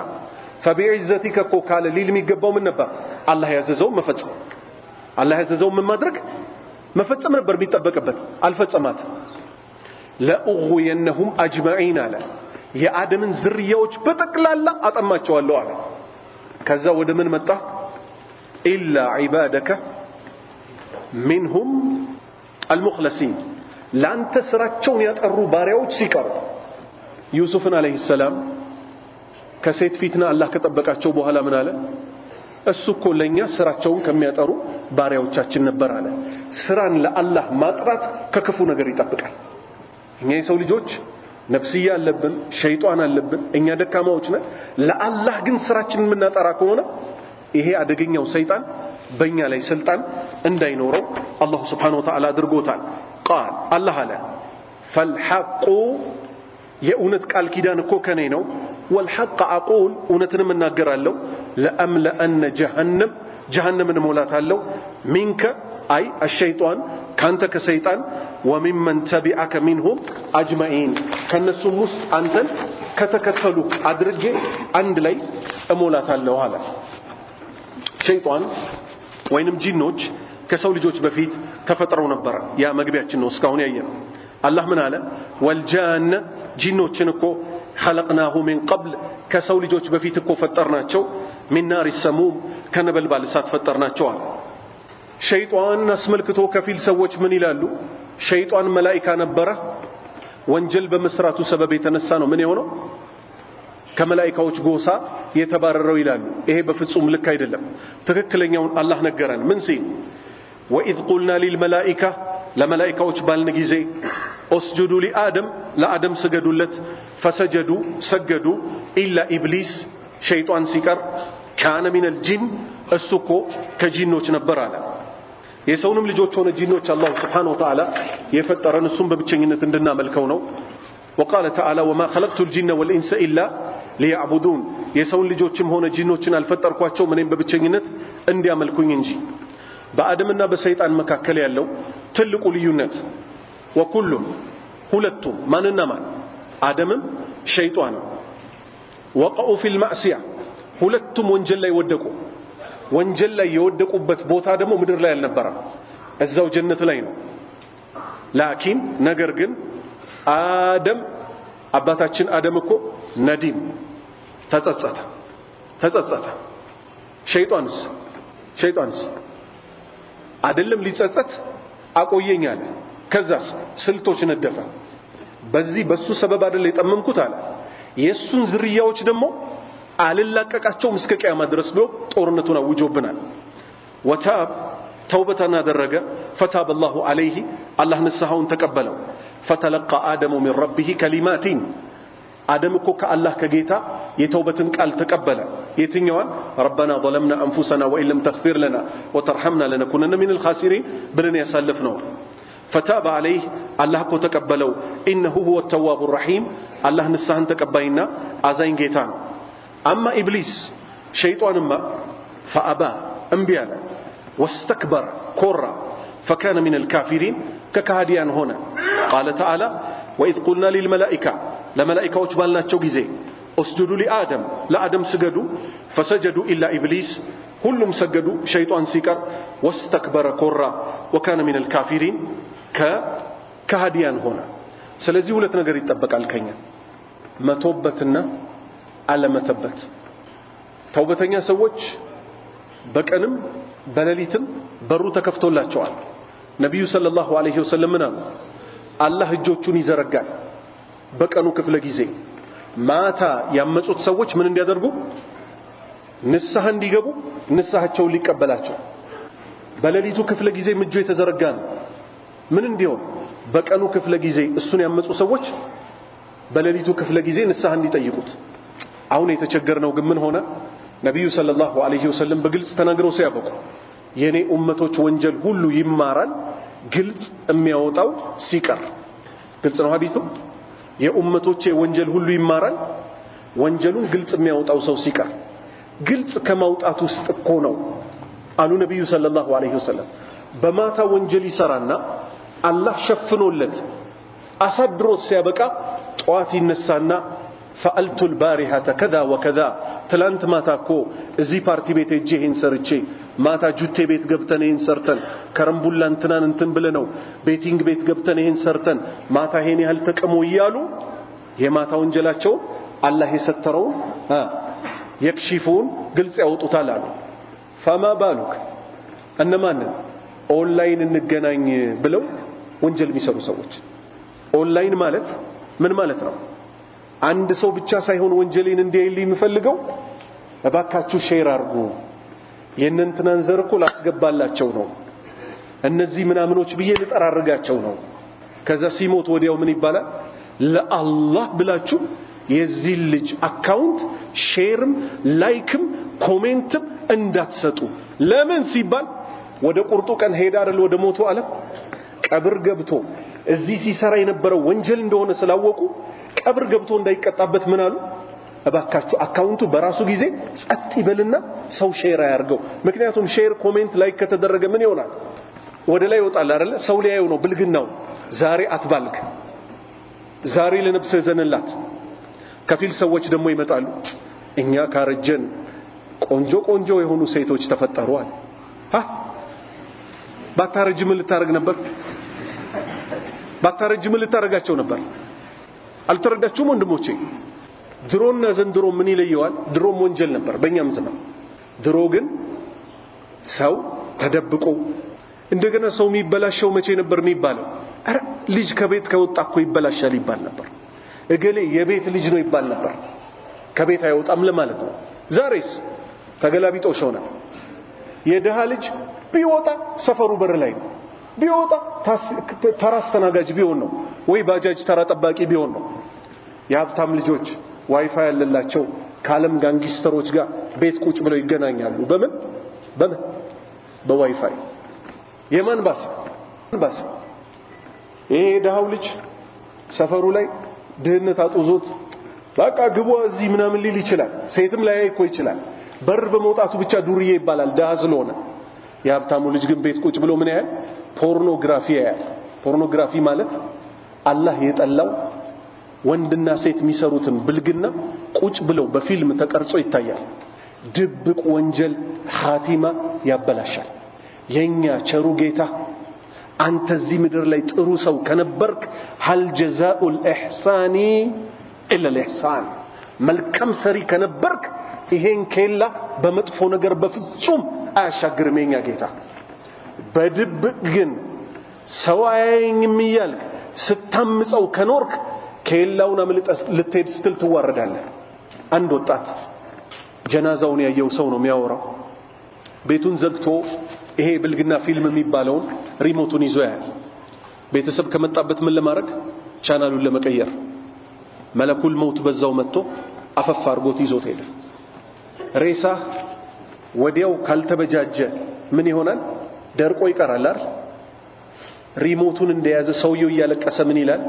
فبعزتك قال ሊል የሚገባው ምን ነበር አላህ ያዘዘው መፈጸም አላህ ያዘዘው ምን ማድረግ መፈጸም ነበር ቢጠበቅበት አልፈጸማት ለኡግየነሁም አጅማዒን አለ የአደምን ዝርያዎች በጠቅላላ አጠማቸዋለሁ አለ ከዛ ወደ ምን መጣ ኢላ ዒባደከ ሚንሁም አልሙኽለሲን ላንተ ስራቸውን ያጠሩ ባሪያዎች ሲቀሩ ዩሱፍን አለይሂ ሰላም ከሴት ፊትና አላህ ከጠበቃቸው በኋላ ምን አለ እሱ እኮ ለኛ ስራቸውን ከሚያጠሩ ባሪያዎቻችን ነበር አለ ስራን ለአላህ ማጥራት ከክፉ ነገር ይጠብቃል እኛ የሰው ልጆች ነፍስያ አለብን ሸይጣን አለብን እኛ ደካማዎች ነን ለአላህ ግን ስራችንን የምናጠራ ከሆነ ይሄ አደገኛው ሰይጣን በእኛ ላይ ስልጣን እንዳይኖረው አላህ Subhanahu Wa Ta'ala አድርጎታል ቃል አላህ አለ فالحق የእውነት ቃል ኪዳን እኮ ከኔ ነው والحق اقول እውነትንም እናገራለሁ لأملأن جهنم ሞላታለሁ منك اي الشيطان ካንተ ከሰይጣን وممن تبعك منهم اجمعين ከነሱም ውስጥ አንተን ከተከተሉ አድርጌ አንድ ላይ እሞላታለሁ አለ ሸይጣን ወይንም ጂኖች ከሰው ልጆች በፊት ተፈጥረው ነበር ያ መግቢያችን ነው እስካሁን ያየነው አላህ ምን አለ ወልጃን ጂኖችን እኮ خلقناه من قبل ከሰው ልጆች በፊት እኮ ፈጠርናቸው من نار السموم ከነበልባል እሳት ፈጠርናቸው አለ ሸይጣን አስመልክቶ ከፊል ሰዎች ምን ይላሉ ሸይጣን መላእክት ነበረ ወንጀል በመስራቱ ሰበብ የተነሳ ነው ምን የሆነው ከመላእክቶች ጎሳ የተባረረው ይላሉ ይሄ በፍጹም ልክ አይደለም ትክክለኛውን አላህ ነገረን ምን ሲል وإذ قلنا للملائكة لملائكة بالن ጊዜ اسجدوا لآدم لآدم سجدوا فسجدوا سجدوا إلا إبليس شيطان ሲቀር كان من الجن እሱኮ ከጂኖች ነበር አለ የሰውንም ልጆች ሆነ ጂኖች አላህ Subhanahu Wa Ta'ala የፈጠረን እሱም በብቸኝነት እንድናመልከው ነው وقال تعالى وما خلقت الجن والإنس إلا ليعبدون የሰውን ልጆችም ሆነ ጂኖችን አልፈጠርኳቸው ምንም በብቸኝነት እንዲያመልኩኝ እንጂ በአደምና በሰይጣን መካከል ያለው ትልቁ ልዩነት ወኩሉም ሁለቱም ማንና ማን አደምም ሸይጣንም وقعوا في المعصية ሁለቱም ወንጀል ላይ ወደቁ ወንጀል ላይ የወደቁበት ቦታ ደግሞ ምድር ላይ አልነበረም እዛው ጀነት ላይ ነው ላኪን ነገር ግን አደም አባታችን አደም እኮ ነዲም ተጸጸተ ሸይጣንስ አይደለም ሊጸጸት አቆየኛል ከዛስ ስልቶች ነደፈ በዚህ በሱ ሰበብ አይደለ የጠመምኩት አለ የሱን ዝርያዎች ደግሞ አልላቀቃቸውም እስከ ቂያማ ድረስ ብሎ ጦርነቱን አውጆብናል ወታብ ተውበታን አደረገ ፈታብ الله عليه الله ንስሐውን ተቀበለው فتلقى آدم من ربه كلمات آدم እኮ ከአላህ ከጌታ የተውበትን ቃል ተቀበለ የትኛዋን ربنا ظلمنا أنفسنا وإن لم تغفر لنا وترحمنا لنكونن من الخاسرين ብለን ያሳለፍነው فتاب عليه الله እኮ ተቀበለው إنه هو التواب الرحيم الله ንስሐን ተቀባይና አዛኝ ጌታ ነው أما إبليس شيطانما فأبى أنبياء واستكبر كورا فكان من الكافرين ككهديان هنا قال تعالى وإذ قلنا للملائكة لملائكة وجبالنا تشوغيزي اسجدوا لآدم لآدم سجدوا فسجدوا إلا إبليس كلهم سجدوا شيطان سكر واستكبر كورا وكان من الكافرين كهديان هنا سلزي ولت نجر يتبقى الكينيا ما توبتنا على ما تبت توبتنا سوج بكأنم بلاليتم برو تكفتوا الله تعالى نبي صلى الله عليه وسلم منا الله እጆቹን ይዘረጋል በቀኑ ክፍለ ጊዜ ማታ ያመጹት ሰዎች ምን እንዲያደርጉ ንስሐ እንዲገቡ ንስሐቸው ሊቀበላቸው በለሊቱ ክፍለ ጊዜ እጁ የተዘረጋ ነው ምን እንዲሆን በቀኑ ክፍለ ጊዜ እሱን ያመጹ ሰዎች በለሊቱ ክፍለ ጊዜ ንስሐ እንዲጠይቁት አሁን የተቸገርነው ግን ምን ሆነ ነብዩ ሰለላሁ ዐለይሂ ወሰለም በግልጽ ተናግረው ሲያበቁ የኔ ኡመቶች ወንጀል ሁሉ ይማራል ግልጽ የሚያወጣው ሲቀር ግልጽ ነው ሐዲሱ የኡመቶች ወንጀል ሁሉ ይማራል ወንጀሉን ግልጽ የሚያወጣው ሰው ሲቀር ግልጽ ከማውጣት ውስጥ እኮ ነው አሉ ነብዩ ሰለላሁ ዐለይሂ ወሰለም በማታ ወንጀል ይሰራና አላህ ሸፍኖለት አሳድሮት ሲያበቃ ጧት ይነሳና فألت البارحة كذا وكذا تلانت ماتاكو ازي بارتي بيت اجيهن سرچه ماتا جوتي بيت ገብተን ይሄን ሰርተን ከረምቡላን እንትን ብለነው ቤቲንግ ቤት ገብተን ይሄን ሰርተን ማታ ይሄን ያህል ተቀሞ ይያሉ የማታ ወንጀላቸው አላህ የሰተረው የክሽፉን ግልጽ ያወጡታል አሉ ፈማ ባሉክ እነማን ኦንላይን እንገናኝ ብለው ወንጀል የሚሰሩ ሰዎች ኦንላይን ማለት ምን ማለት ነው አንድ ሰው ብቻ ሳይሆን ወንጀልን እንዲያይልኝ የሚፈልገው እባካችሁ ሼር አርጉ የነንተናን ዘርኮ ላስገባላቸው ነው እነዚህ ምናምኖች ብዬ ልጠራርጋቸው ነው ከዛ ሲሞት ወዲያው ምን ይባላል ለአላህ ብላችሁ የዚህ ልጅ አካውንት ሼርም ላይክም ኮሜንትም እንዳትሰጡ ለምን ሲባል ወደ ቁርጡ ቀን ሄዳ አይደል ወደ ሞቱ ዓለም ቀብር ገብቶ እዚህ ሲሰራ የነበረው ወንጀል እንደሆነ ስላወቁ ቀብር ገብቶ እንዳይቀጣበት ምን አሉ እባካችሁ አካውንቱ በራሱ ጊዜ ጸጥ ይበልና ሰው ሼር ያርገው ምክንያቱም ሼር ኮሜንት ላይክ ከተደረገ ምን ይሆናል ወደ ላይ ይወጣል አይደል ሰው ሊያየው ነው ብልግናው ዛሬ አትባልክ ዛሬ ለነፍስ ዘንላት ከፊል ሰዎች ደግሞ ይመጣሉ እኛ ካረጀን ቆንጆ ቆንጆ የሆኑ ሴቶች ተፈጠሩዋል ባታረጅ ምን ልታረግ ነበር ባታረጅ ምን ልታረጋቸው ነበር አልተረዳችሁም ወንድሞቼ ድሮና ዘንድሮ ምን ይለየዋል ድሮም ወንጀል ነበር በእኛም ዘመን ድሮ ግን ሰው ተደብቆ እንደገና ሰው የሚበላሸው መቼ ነበር የሚባለው አረ ልጅ ከቤት ከወጣ ይበላሻል ይባል ነበር እገሌ የቤት ልጅ ነው ይባል ነበር ከቤት አይወጣም ለማለት ነው ዛሬስ ተገላቢጦሽ ሆነ የደሃ ልጅ ቢወጣ ሰፈሩ በር ላይ ነው ቢወጣ ተራስ ተናጋጅ ቢሆን ነው ወይ ባጃጅ ተራ ጠባቂ ቢሆን ነው የሀብታም ልጆች ዋይፋይ ያለላቸው ካለም ጋንጊስተሮች ጋር ቤት ቁጭ ብለው ይገናኛሉ በምን በዋይፋይ የማን ባስ ይሄ ደሃው ልጅ ሰፈሩ ላይ ድህነት አጥዞት በቃ ግቡ እዚህ ምናምን ሊል ይችላል ሴትም ላይ አይኮ ይችላል በር በመውጣቱ ብቻ ዱርዬ ይባላል ደሃ ስለሆነ የሀብታሙ ልጅ ግን ቤት ቁጭ ብሎ ምን ያህል ፖርኖግራፊ ማለት አላህ የጠላው ወንድና ሴት የሚሰሩትን ብልግና ቁጭ ብለው በፊልም ተቀርጾ ይታያል ድብቅ ወንጀል ኻቲማ ያበላሻል የኛ ቸሩ ጌታ አንተ እዚህ ምድር ላይ ጥሩ ሰው ከነበርክ ሀል ጀዛኡል ኢህሳኒ ኢላ الإحسان መልካም ሰሪ ከነበርክ ይሄን ከላ በመጥፎ ነገር በፍጹም አያሻግርም የኛ ጌታ በድብቅ ግን ሰው አያየኝም ይያልክ ስታምፀው ከኖርክ ከላውና መልጠስ ልትሄድ ስትል ትዋረዳለህ አንድ ወጣት ጀናዛውን ያየው ሰው ነው የሚያወራው ቤቱን ዘግቶ ይሄ ብልግና ፊልም የሚባለውን ሪሞቱን ይዞ ያያል ቤተሰብ ከመጣበት ምን ለማድረግ ቻናሉን ለመቀየር መለኩል ሞት በዛው መጥቶ አፈፍ አርጎት ይዞት ሄደ ሬሳ ወዲያው ካልተበጃጀ ምን ይሆናል ደርቆ ይቀራል አይደል ሪሞቱን እንደያዘ ሰውየው እያለቀሰ ምን ይላል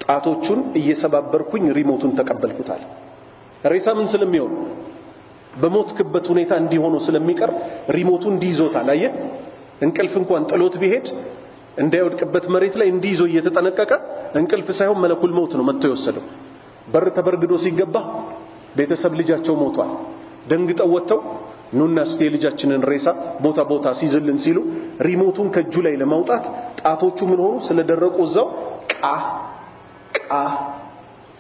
ጣቶቹን እየሰባበርኩኝ ሪሞቱን ተቀበልኩታል ሬሳ ምን ስለሚሆን በሞትክበት ሁኔታ እንዲሆኑ ስለሚቀር ሪሞቱን እንዲይዞታል አየህ እንቅልፍ እንኳን ጥሎት ቢሄድ እንዳይወድቅበት መሬት ላይ እንዲይዞ እየተጠነቀቀ እንቅልፍ ሳይሆን መለኩል ሞት ነው መጥቶ ይወሰደው በር ተበርግዶ ሲገባ ቤተሰብ ልጃቸው ሞቷል ደንግጠው ወጥተው ኑና እስቲ ልጃችንን ሬሳ ቦታ ሲዝልን ሲሉ ሪሞቱን ከጁ ላይ ለማውጣት ጣቶቹ ምን ሆኑ ስለደረቁ እዛው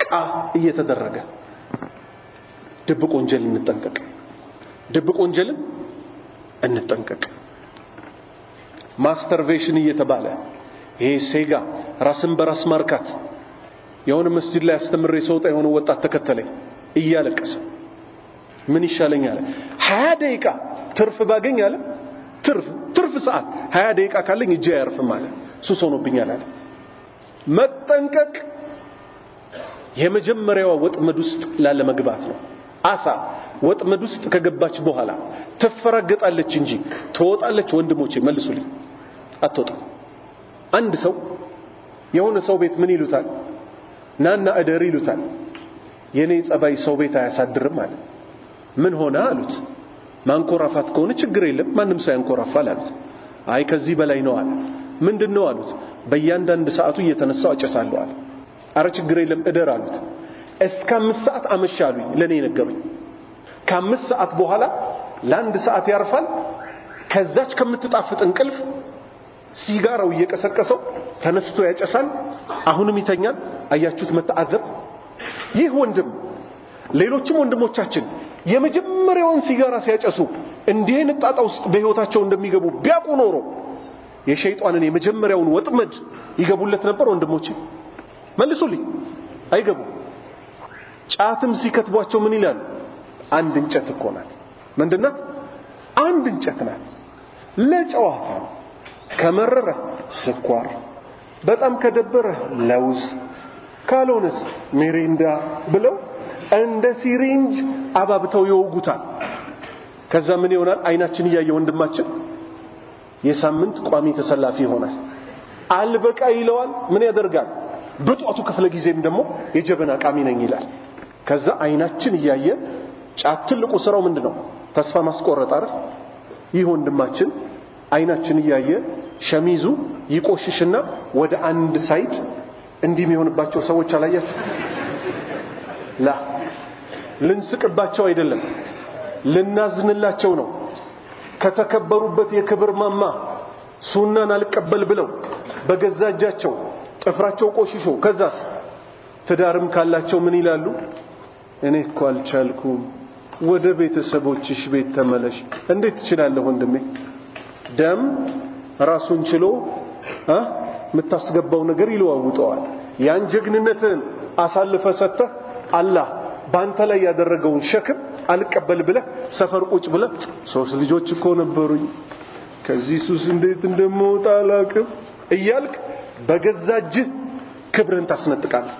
ቃ እየተደረገ ድብቅ ወንጀል እንጠንቀቅ ማስተርቬሽን እየተባለ ይሄ ሴጋ ራስን በራስ ማርካት የሆነ መስጂድ ላይ አስተምሬ ሰውጣ የሆነ ወጣት ተከተለኝ እያለቀሰ ምን ይሻለኛል 20 ደቂቃ ትርፍ ባገኝ አለ ትርፍ ሰዓት 20 ደቂቃ ካለኝ እጄ ያርፍም አለ ሱስ ሆኖብኛል አለ መጠንቀቅ የመጀመሪያው ወጥመድ ውስጥ ላለ መግባት ነው አሳ ወጥመድ ውስጥ ከገባች በኋላ ተፈራገጣለች እንጂ ተወጣለች ወንድሞቼ መልሱልኝ አትወጣ አንድ ሰው የሆነ ሰው ቤት ምን ይሉታል ናና አደር ይሉታል የኔ ጸባይ ሰው ቤት አያሳድርም አለ ምን ሆነ አሉት ማንኮራፋት ከሆነ ችግር የለም ማንንም ሳይንኮራፋል አሉት አይ ከዚህ በላይ ነው አለ ምንድነው አሉት በእያንዳንዱ ሰዓቱ እየተነሳው አጨሳለሁ አለ አረ ችግር የለም እደር አሉት እስከ 5 ሰዓት አመሻሉኝ ለኔ ነገሩኝ ከ5 ሰዓት በኋላ ለአንድ ሰዓት ያርፋል ከዛች ከምትጣፍጥ እንቅልፍ ሲጋራው እየቀሰቀሰው ተነስቶ ያጨሳል አሁንም ይተኛል አያችሁት መተአዘብ ይህ ወንድም ሌሎችም ወንድሞቻችን የመጀመሪያውን ሲጋራ ሲያጨሱ እንዲህ ንጣጣ ውስጥ በህይወታቸው እንደሚገቡ ቢያውቁ ኖሮ የሸይጣንን የመጀመሪያውን ወጥመድ ይገቡለት ነበር ወንድሞቼ መልሱልኝ አይገቡ ጫትም ሲከትቧቸው ምን ይላሉ አንድ እንጨት እኮ ናት ምንድነው አንድ እንጨት ናት ለጨዋታ ከመረረ ስኳር በጣም ከደበረ ለውዝ ካልሆነስ ሚሪንዳ ብለው እንደ ሲሪንጅ አባብተው ይወጉታል ከዛ ምን ይሆናል አይናችን ያየ ወንድማችን የሳምንት ቋሚ ተሰላፊ ይሆናል አልበቃ ይለዋል ምን ያደርጋል በጧቱ ክፍለ ጊዜም ደግሞ የጀበና ቃሚ ነኝ ይላል ከዛ አይናችን ያየ ጫት ትልቁ ስራው ምንድነው ተስፋ ማስቆረጥ አይደል ይህ ወንድማችን አይናችን ያየ ሸሚዙ ይቆሽሽና ወደ አንድ ሳይድ እንዲሚሆንባቸው ሰዎች አላያችሁ ላ ልንስቅባቸው አይደለም ልናዝንላቸው ነው ከተከበሩበት የክብር ማማ ሱናን አልቀበል ብለው በገዛጃቸው ጥፍራቸው ቆሽሾ ከዛስ ትዳርም ካላቸው ምን ይላሉ እኔ እኮ አልቻልኩም ወደ ቤተሰቦችሽ ቤት ተመለሽ እንዴት ትችላለህ ወንድሜ ደም ራሱን ችሎ ምታስገባው ነገር ይለዋውጣል ያን ጀግንነትን አሳልፈ ሰጥተህ አላህ ባንተ ላይ ያደረገውን ሸክም አልቀበል ብለህ ሰፈር ቁጭ ብለህ ሶስት ልጆች እኮ ነበሩኝ ከዚህ ሱስ እንዴት እንደምወጣ አላውቅም እያልክ በገዛጅ ክብርን ታስነጥቃለህ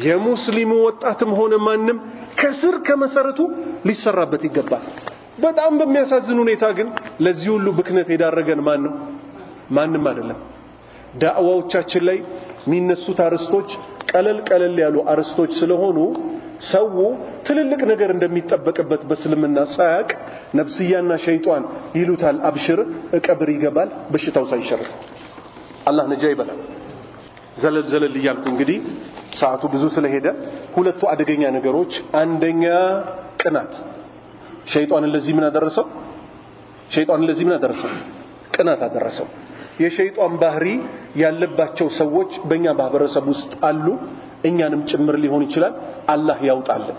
የሙስሊሙ ወጣትም ሆነ ማንም ከስር ከመሰረቱ ሊሰራበት ይገባል በጣም በሚያሳዝን ሁኔታ ግን ለዚህ ሁሉ ብክነት የዳረገን ማንም አይደለም ዳዕዋዎቻችን ላይ ሚነሱት አርስቶች ቀለል ያሉ አርስቶች ስለሆኑ ሰው ትልልቅ ነገር እንደሚጠበቅበት በስልምና ሳያቅ ነፍስያና ሸይጣን ይሉታል አብሽር እቀብር ይገባል በሽታው ሳይሸርፍ አላህ ነጃ ይበላል ዘለል ይያልኩ እንግዲህ ሰዓቱ ብዙ ስለሄደ ሁለቱ አደገኛ ነገሮች አንደኛ ቅናት ሸይጣንን ለዚህ ምን አደረሰው ቅናት አደረሰው የሸይጣን ባህሪ ያለባቸው ሰዎች በእኛ ማህበረሰብ ውስጥ አሉ እኛንም ጭምር ሊሆን ይችላል አላህ ያውጣልን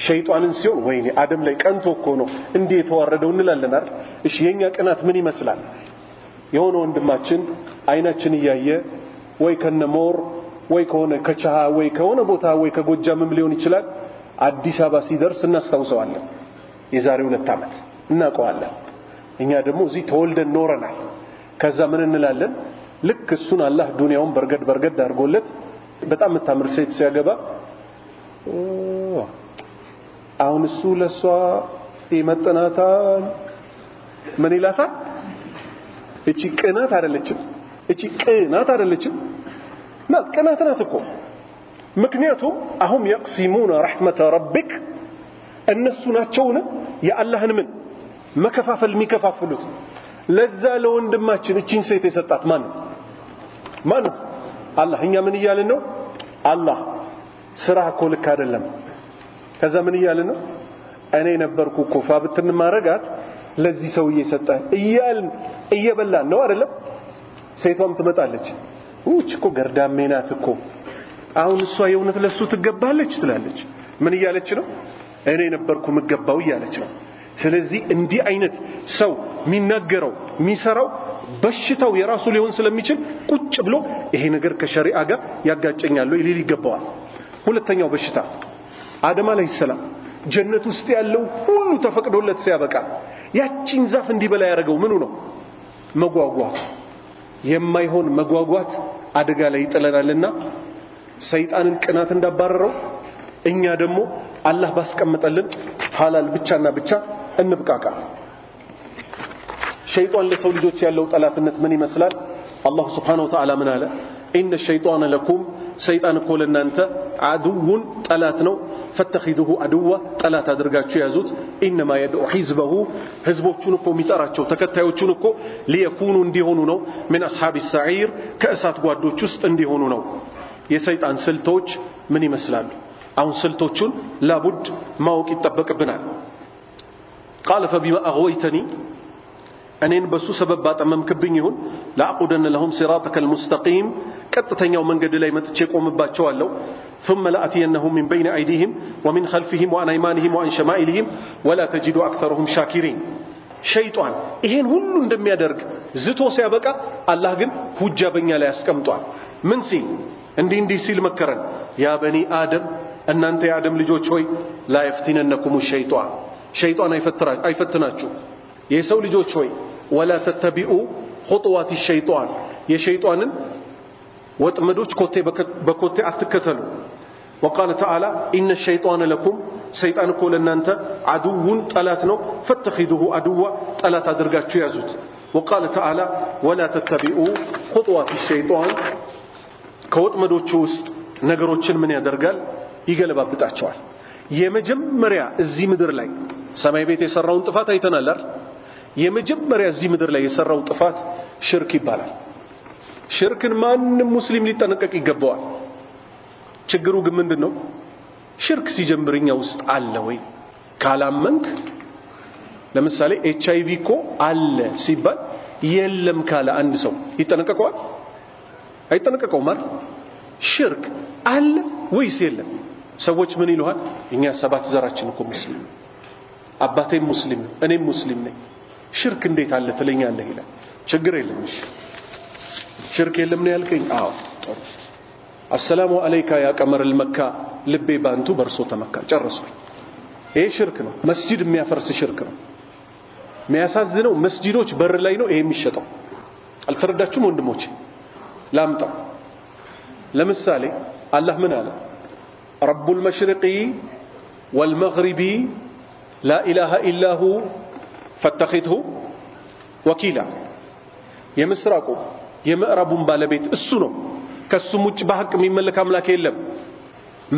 ሸይጣንን ሲሆን ወይኔ አደም ላይ ቀንቶ እኮ ነው እንዴ የተዋረደው እንላለን አይደል እሺ የኛ ቅናት ምን ይመስላል የሆነ ወንድማችን አይናችን ያየ ወይ ከነሞር ወይ ከሆነ ከቻሃ ወይ ከሆነ ቦታ ወይ ከጎጃምም ሊሆን ይችላል አዲስ አበባ ሲደርስ እናስታውሰዋለን የዛሬ 2 ዓመት እናቀዋለን እኛ ደግሞ እዚህ ተወልደን ኖረናል ከዛ ምን እንላለን ልክ እሱን አላህ ዱንያውን በርገድ አድርጎለት በጣም የምታምር ሴት ሲያገባ አሁን እሱ ለሷ ይመጥናታል ምን ይላታል እቺ ቅናት አይደለችም ቅናት ናት እኮ ምክንያቱም አሁን يقسمون رحمة ربك እነሱ ናቸውና የአላህን ምን መከፋፈል የሚከፋፍሉት ለዛ ለወንድማችን እቺን ሴት የሰጣት ማን አላህ እኛ ምን ይያልን ነው አላህ ስራ እኮ ልክ አይደለም ከዛ ምን ይያልን ነው እኔ ነበርኩ እኮ ፋብትን ማረጋት ለዚህ ሰው እየሰጠ እየበላን ነው አይደለም ሴቷም ትመጣለች እኮ ገርዳሜ ናት እኮ አሁን እሷ የእውነት ለሱ ትገባለች ትላለች ምን ይያለች ነው እኔ ነበርኩ ምገባው ይያለች ነው ስለዚህ እንዲህ አይነት ሰው ሚናገረው ሚሰራው በሽታው የራሱ ሊሆን ስለሚችል ቁጭ ብሎ ይሄ ነገር ከሸሪዓ ጋር ያጋጨኛል ወይ ሊል ይገባዋል ሁለተኛው በሽታ አደም አለይሂ ሰላም ጀነት ውስጥ ያለው ሁሉ ተፈቅዶለት ሲያበቃ ያቺን ዛፍ እንዲበላ ያደረገው ምኑ ነው መጓጓት የማይሆን መጓጓት አደጋ ላይ ይጥለናልና ሰይጣንን ቅናት እንዳባረረው እኛ ደግሞ አላህ ባስቀመጠልን ሐላል ብቻና ብቻ እንብቃቃ ሸይጣን ለሰው ልጆች ያለው ጠላትነት ምን ይመስላል አላህ Subhanahu Wa Ta'ala ምን አለ ኢነ ሸይጣን ለኩም ሰይጣን እኮ ለእናንተ አዱውን ጠላት ነው ፈተኺዱሁ አዱዋ ጠላት አድርጋችሁ ያዙት ኢንማ يدعو حزبه ህዝቦቹን እኮ ሚጠራቸው ተከታዮቹን እኮ ሊየኩኑ እንዲሆኑ ነው من اصحاب السعير ከእሳት ጓዶች ውስጥ እንዲሆኑ ነው የሰይጣን ስልቶች ምን ይመስላሉ አሁን ስልቶቹን ላቡድ ማወቅ ይተበቀብናል قال فبما اغويتني እኔን በሱ ሰበብ ባጠመምክብኝ ይሁን ላአቁደን ለهم صراطك المستقيم ቀጥተኛው መንገድ ላይ መጥቼ ቆምባቸዋለሁ ثم لأتينهم من بين أيديهم ومن خلفهم وعن أيمانهم وعن شمائلهم ولا تجد أكثرهم شاكرين ሸይጣን ይሄን ሁሉ እንደሚያደርግ ዝቶ ሲያበቃ አላህ ግን ሁጃ በእኛ ላይ ያስቀምጧል ምን ሲል እንዲህ ሲል መከረን ያ በኒ አደም እናንተ የአደም ልጆች ሆይ ላ ይፍቲነነኩም ሸይጣን አይፈትናችሁ የሰው ልጆች ሆይ ወላ ተተቢኡ ኹጥዋት الشيطان የሸይጣንን ወጥመዶች በኮቴ አትከተሉ وقال تعالى إن الشيطان لكم ሰይጣን እኮ ለእናንተ አዱውን ጠላት ነው ፈተኺዱሁ አዱዋ ጠላት አድርጋችሁ ያዙት وقال تعالى ولا تتبعوا خطوات الشيطان ከወጥመዶቹ ውስጥ ነገሮችን ምን ያደርጋል ይገለባብጣቸዋል የመጀመሪያ እዚህ ምድር ላይ ሰማይ ቤት የሰራውን ጥፋት አይተናል አይደል የመጀመሪያ እዚህ ምድር ላይ የሰራው ጥፋት ሽርክ ይባላል ሽርክን ማንንም ሙስሊም ሊጠነቀቅ ይገባዋል ችግሩ ግን ምንድነው ሽርክ ሲጀምርኛ ውስጥ አለ ወይ ካላመንክ ለምሳሌ ኤችአይቪ እኮ አለ ሲባል የለም ካለ አንድ ሰው ይጠነቀቀዋል አይጠነቀቀውም ማለት ሽርክ አለ ወይስ የለም ሰዎች ምን ይሉሃል እኛ ሰባት ዘራችን እኮ ሙስሊም አባቴም ሙስሊም እኔም ሙስሊም ነኝ ሽርክ እንዴት አለ ትለኛለህ ይላል ችግር የለም እሺ ሽርክ የለም ነው ያልከኝ አዎ السلام عليك يا قمر المكة ልቤ ባንቱ በርሶ ተመካ ጨርሶ ይሄ ሽርክ ነው መስጂድ የሚያፈርስ ሽርክ ነው የሚያሳዝነው መስጂዶች በር ላይ ነው ይሄ የሚሸጠው አልተረዳችሁም ወንድሞቼ ላምጣው ለምሳሌ አላህ ምን አለ رب المشرق والمغرب لا إله إلا هو فاتخذه وكيلا የምስራቁ የምዕራቡን ባለቤት እሱ ነው ከሱም ውጭ በሐቅ የሚመለክ አምላክ የለም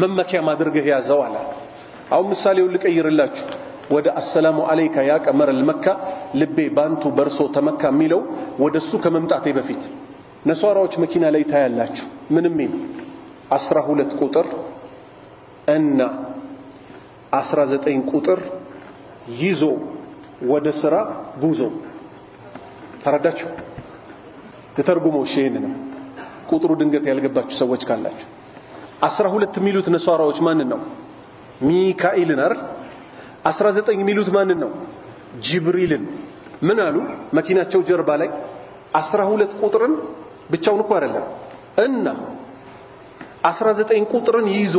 መመኪያ ማድረግህ ያዘው አለ አሁን ምሳሌው ልቀይርላችሁ ወደ አሰላሙ አለይካ ያ ቀመር المካ ልቤ ባንቱ በርሶ ተመካ የሚለው ወደሱ ከመምጣቴ በፊት ነሷራዎች መኪና ላይ ታያላችሁ ምንም ይል 12 ቁጥር እና 19 ቁጥር ይዞ ወደ ስራ ጉዞ ተረዳችሁ ለተርጉመው ሸይን ነው ቁጥሩ ድንገት ያልገባችሁ ሰዎች ካላችሁ 12 ሚሉት ነሷራዎች ማን ነው ሚካኤልን አይደል 19 ሚሉት ማን ነው ጅብሪልን ምን አሉ መኪናቸው ጀርባ ላይ 12 ቁጥርን ብቻውን እኮ አይደለም እና 19 ቁጥርን ይዞ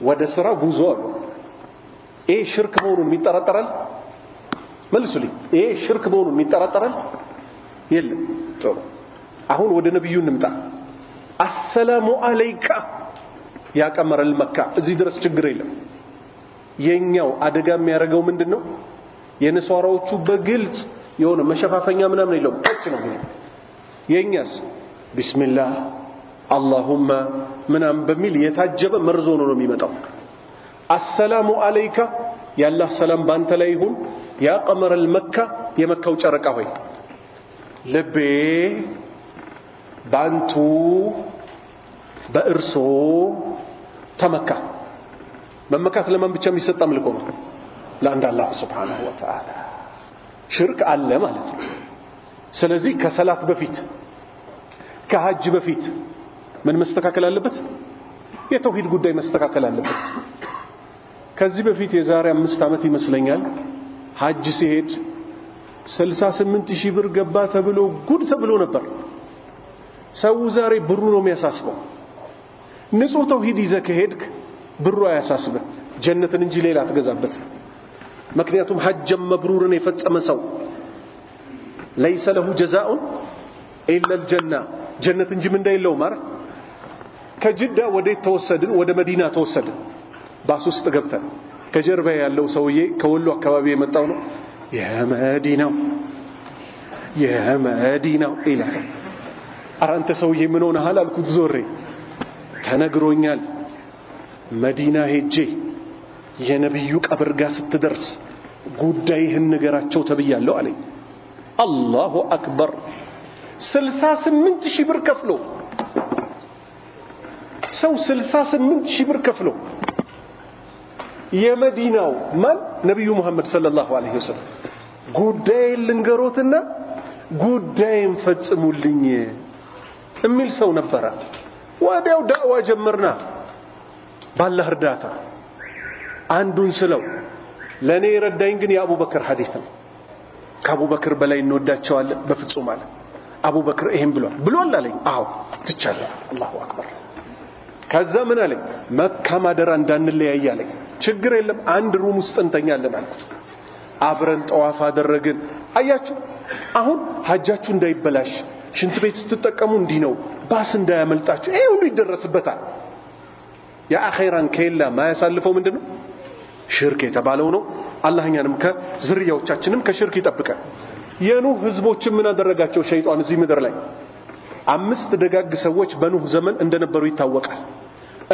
ወደ ስራ ጉዞ አሉ ይሄ ሽርክ መሆኑን ይጠራጠራል መልሱልኝ ይሄ ሽርክ መሆኑን ይጠራጠራል የለም ጥሩ አሁን ወደ ነብዩ እንምጣ አሰላሙ አለይካ ያ ቀመር المካ እዚህ ድረስ ችግር የለም የኛው አደጋ የሚያረጋው ምንድነው የነሷራዎቹ በግልጽ የሆነ መሸፋፈኛ ምናምን የለው እጭ ነው የኛስ ቢስሚላህ አላሁመ ምናምን በሚል የታጀበ መርዞ ነው የሚመጣው አሰላሙ አለይካ ያላህ ሰላም ባንተ ላይ ይሁን ያ ቀመር المካ የመካው ጨረቃ ሆይ ልቤ ባንቱ በእርሶ ተመካ መመካት ለማን ብቻ የሚሰጥ አምልኮ ነው ለአንድ አላህ Subhanahu Wa Ta'ala ሽርክ አለ ማለት ነው ስለዚህ ከሰላት በፊት ከሐጅ በፊት ምን መስተካከል አለበት የተውሂድ ጉዳይ መስተካከል አለበት ከዚህ በፊት የዛሬ 5 አመት ይመስለኛል ሐጅ ሲሄድ 68000 ብር ገባ ተብሎ ጉድ ተብሎ ነበር ሰው ዛሬ ብሩ ነው የሚያሳስበው ንጹህ ተውሂድ ይዘህ ከሄድክ ብሩ አያሳስብህ ጀነትን እንጂ ሌላ አትገዛበት ምክንያቱም ሐጅ መብሩርን የፈጸመ ሰው ليس له جزاء الا الجنه ጀነት እንጂ ምን እንደሌለው ማለት ከጅዳ ወደ ተወሰድን ወደ መዲና ተወሰድን ባስ ውስጥ ገብተን ከጀርባ ያለው ሰውዬ ከወሎ አካባቢ የመጣው ነው የመዲናው ኢላህ አራንተ ሰውዬ ምን ሆነሃል አልኩት ዞሬ ተነግሮኛል መዲና ሄጄ የነብዩ ቀብር ጋር ስትደርስ ጉዳይህን ንገራቸው ተብያለሁ አለኝ አላሁ አክበር 68000 ብር ከፍሎ ሰው 68000 ብር ከፍሎ የመዲናው ማን ነብዩ መሐመድ ሰለላሁ ዐለይሂ ወሰለም ጉዳይ ልንገሮትና ጉዳይን ፈጽሙልኝ የሚል ሰው ነበር ወዲያው ዳዕዋ ጀመርና ባላህ እርዳታ አንዱን ስለው ለኔ ረዳኝ ግን የአቡበክር ሐዲስ ነው ከአቡበክር በላይ እንወዳቸዋለን በፍጹም አለ አቡበክር ይሄን ብሏል አለኝ አዎ ትቻለህ አላሁ አክበር ከዛ ምን አለኝ መካ ማደራ እንዳንለያይ አለኝ ችግር የለም አንድ ሩም ውስጥ እንተኛለን አልኩት አብረን ጠዋፍ አደረግን አያችሁ አሁን ሐጃችሁ እንዳይበላሽ ሽንት ቤት ስትጠቀሙ እንዲህ ነው ባስ እንዳያመልጣችሁ ይሄ ሁሉ ይደረስበታል የአኺራን ከላ ማያሳልፈው ምንድነው ሽርክ የተባለው ነው አላህኛንም ከዝርያዎቻችንም ከሽርክ ይጠብቀን የኑህ ህዝቦችን ምን አደረጋቸው ሸይጣን እዚህ ምድር ላይ 5 ደጋግ ሰዎች በኑህ ዘመን እንደነበሩ ይታወቃል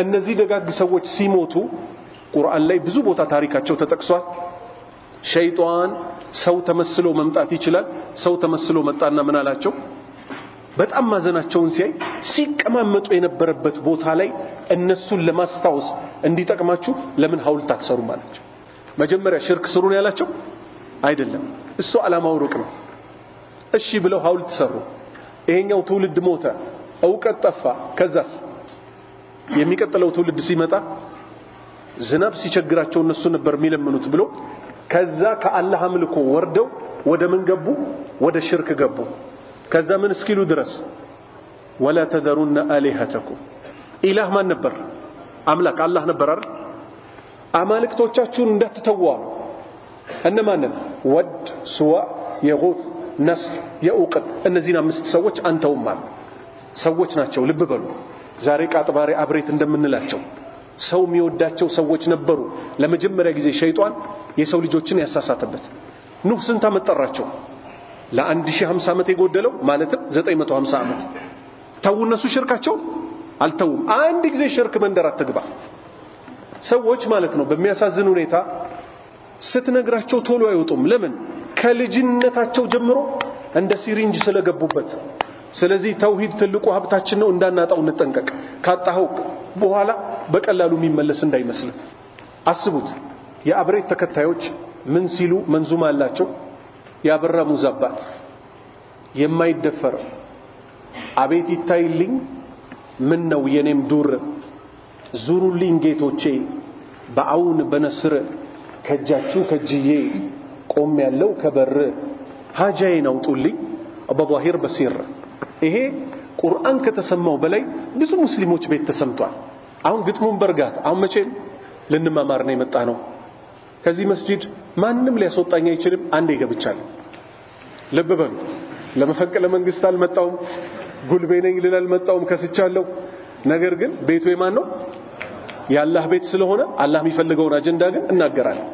እነዚህ ደጋግ ሰዎች ሲሞቱ ቁርአን ላይ ብዙ ቦታ ታሪካቸው ተጠቅሷል ሸይጣን ሰው ተመስሎ መምጣት ይችላል ሰው ተመስሎ መጣና ምን አላቸው በጣም ማዘናቸውን ሲያይ ሲቀማመጡ የነበረበት ቦታ ላይ እነሱን ለማስታወስ እንዲጠቅማችሁ ለምን ሐውልት አትሰሩ ማለቸው መጀመሪያ ሽርክ ስሩን ያላቸው አይደለም እሱ ዓላማው ሩቅ ነው እሺ ብለው ሐውልት ሰሩ ይሄኛው ትውልድ ሞተ ዕውቀት ጠፋ ከዛስ የሚቀጥለው ትውልድ ሲመጣ ዝናብ ሲቸግራቸው እነሱ ነበር የሚለምኑት ብሎ ከዛ ከአላህ አምልኮ ወርደው ወደ ምን ገቡ ወደ ሽርክ ገቡ ከዛ ምን እስኪሉ ድረስ ወላ ተዘሩና አሊሃተኩም ኢላህ ማን ነበር አምላክ አላህ ነበር አይደል አማልክቶቻችሁን እንዳትተዋሉ እነማንን ወድ ሱዋ የጉት ነስር የኡቅድ እነዚህን 5 ሰዎች አንተውም አለ ሰዎች ናቸው ልብ በሉ ዛሬ ቃጥባሬ አብሬት እንደምንላቸው ሰው የሚወዳቸው ሰዎች ነበሩ ለመጀመሪያ ጊዜ ሸይጣን የሰው ልጆችን ያሳሳተበት ኑህ ስንት ዓመት ጠራቸው ለ1050 ዓመት የጎደለው ማለትም 950 ዓመት ተው እነሱ ሽርካቸው አልተውም አንድ ጊዜ ሽርክ መንደር አትግባ ሰዎች ማለት ነው በሚያሳዝን ሁኔታ ስትነግራቸው ቶሎ አይወጡም ለምን ከልጅነታቸው ጀምሮ እንደ ሲሪንጅ ስለገቡበት ስለዚህ ተውሂድ ትልቁ ሀብታችን ነው እንዳናጣው እንጠንቀቅ ካጣው በኋላ በቀላሉ የሚመለስ እንዳይመስል አስቡት የአብሬት ተከታዮች ምን ሲሉ መንዙማ አላቸው ያበራ ሙዛባት የማይደፈር አቤት ይታይልኝ ምን ነው የኔም ዱር ዙሩልኝ ጌቶቼ በአውን በነስር ከጃችሁ ከጅዬ ቆም ያለው ከበር ሀጃዬን አውጡልኝ በዛሂር በሲር ይሄ ቁርአን ከተሰማው በላይ ብዙ ሙስሊሞች ቤት ተሰምቷል አሁን ግጥሙን በርጋት አሁን መቼም ልንማማር ነው የመጣ ነው ከዚህ መስጂድ ማንንም ሊያስወጣኝ አይችልም አንዴ ገብቻለሁ ልብ በሉ ለመፈንቅለ መንግስት አልመጣውም ጉልቤ ነኝ ልል አልመጣውም ከስቻለሁ ነገር ግን ቤቱ የማን ነው ያላህ ቤት ስለሆነ አላህ የሚፈልገውን አጀንዳ ግን እናገራለን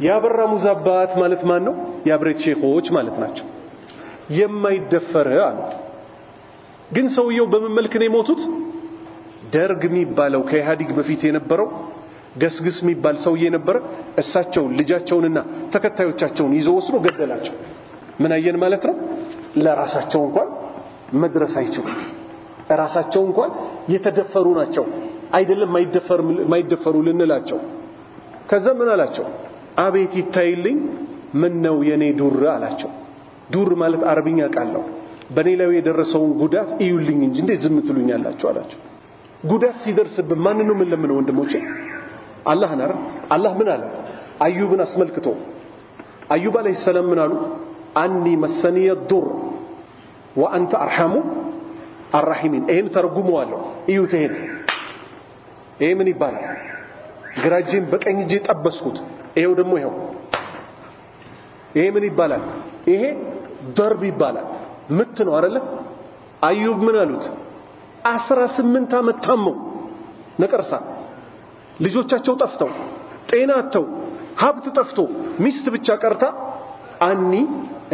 ያበራ ሙዛባት ማለት ማን ነው ያብሬት ሼኾች ማለት ናቸው የማይደፈር አሉ ግን ሰውየው በመመልክ ነው የሞቱት ደርግ የሚባለው ከኢህአዲግ በፊት የነበረው ገስግስ የሚባል ሰውዬ ነበር እሳቸው ልጃቸውንና ተከታዮቻቸውን ይዘው ወስዶ ገደላቸው ምን አየን ማለት ነው ለራሳቸው እንኳን መድረስ አይችሉም ራሳቸው እንኳን የተደፈሩ ናቸው አይደለም ማይደፈሩ ልንላቸው ከዛ ምን አላቸው አቤት ይታይልኝ ምን ነው የኔ ዱር አላቸው ዱር ማለት አረብኛ ቃል ነው በኔ ላይ የደረሰውን ጉዳት እዩልኝ እንጂ እንዴት ዝም ትሉኛላችሁ አላቸው ጉዳት ሲደርስብን ማን ነው ምን ለምን ወንድሞቼ አላህ ነር አላህ ምን አለ አዩብን አስመልክቶ አዩብ አለይሂ ሰላም ምን አሉ አኒ መሰኒ الضر وانت ارحم الراحمين ይሄን ተርጉመዋለሁ እዩት ይሄ ምን ይባላል ግራጄን በቀኝ እጄ ጠበስኩት ይሄው ደግሞ ይሄ ምን ይባላል ይሄ ደርብ ይባላል ምት ነው አይደለ አዩብ ምን አሉት 18 ዓመት ታመው ነቀርሳ ልጆቻቸው ጠፍተው ጤናቸው ሀብት ጠፍቶ ሚስት ብቻ ቀርታ አኒ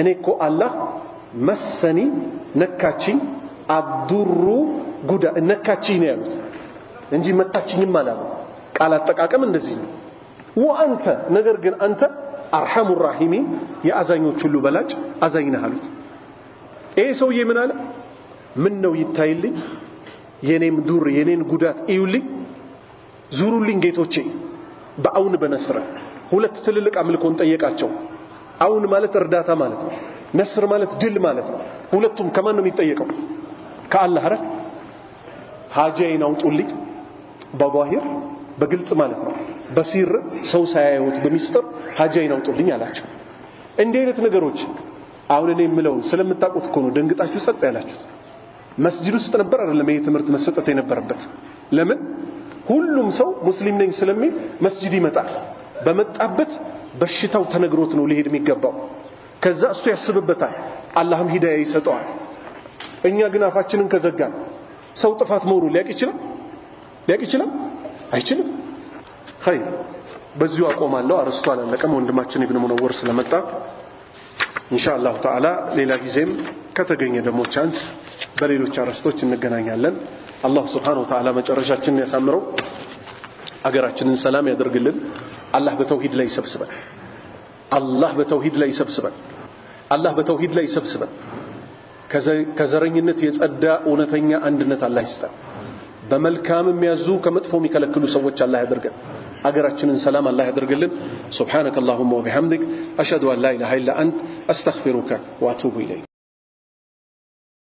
እኔኮ አላህ መሰኒ ነካቺኝ አብዱሩ ጉዳ ነካቺኝ ነው ያሉት እንጂ መታቺኝም አላሉ ቃል አጠቃቀም እንደዚህ ነው ወአንተ ነገር ግን አንተ አርሐሙ الراحمين የአዛኞች ሁሉ በላጭ አዛኝ ነህ አሉት ይሄ ሰውዬ ምን አለ ምን ነው ይታይልኝ የኔም ዱር የኔን ጉዳት እዩልኝ ዙሩልኝ ጌቶቼ በአውን በነስር ሁለት ትልልቅ አምልኮን ጠየቃቸው አውን ማለት እርዳታ ማለት ነው ነስር ማለት ድል ማለት ነው ሁለቱም ከማን ነው የሚጠየቀው ከአላህ አይደል ሀጃዬን አውጡልኝ በባሂር በግልጽ ማለት ነው በሲር ሰው ሳያዩት በሚስጥር ሐጃይን አውጡልኝ አላቸው እንዲህ አይነት ነገሮች አሁን እኔ የምለው ስለምታውቁት እኮ ነው ደንግጣችሁ ጸጥ ያላችሁት መስጂድ ውስጥ ነበር አይደለም ይሄ ትምህርት መሰጠት የነበረበት ለምን ሁሉም ሰው ሙስሊም ነኝ ስለሚል መስጂድ ይመጣል በመጣበት በሽታው ተነግሮት ነው ሊሄድ የሚገባው ከዛ እሱ ያስብበታል አላህም ሂዳያ ይሰጠዋል እኛ ግን አፋችንን ከዘጋን ሰው ጥፋት መሆኑን ሊያውቅ ይችላል አይችልም ኸይር በዚሁ አቆማለሁ አርስቱ አላለቀም ወንድማችን ኢብኑ ሙነወር ስለመጣ ኢንሻአላህ ተዓላ ሌላ ጊዜም ከተገኘ ደግሞ ቻንስ በሌሎች አርስቶች እንገናኛለን አላህ Subhanahu Wa Ta'ala መጨረሻችንን ያሳምረው አገራችንን ሰላም ያደርግልን አላህ በተውሂድ ላይ ይሰብስበን አላህ በተውሂድ ላይ ይሰብስበን ከዘረኝነት የጸዳ እውነተኛ አንድነት አላህ ይስጠን በመልካም የሚያዙ ከመጥፎ የሚከለክሉ ሰዎች አላህ ያደርገን አገራችንን ሰላም አላህ ያደርግልን ሱብሃነከ اللهم وبحمدك اشهد ان لا اله الا انت استغفرك واتوب اليك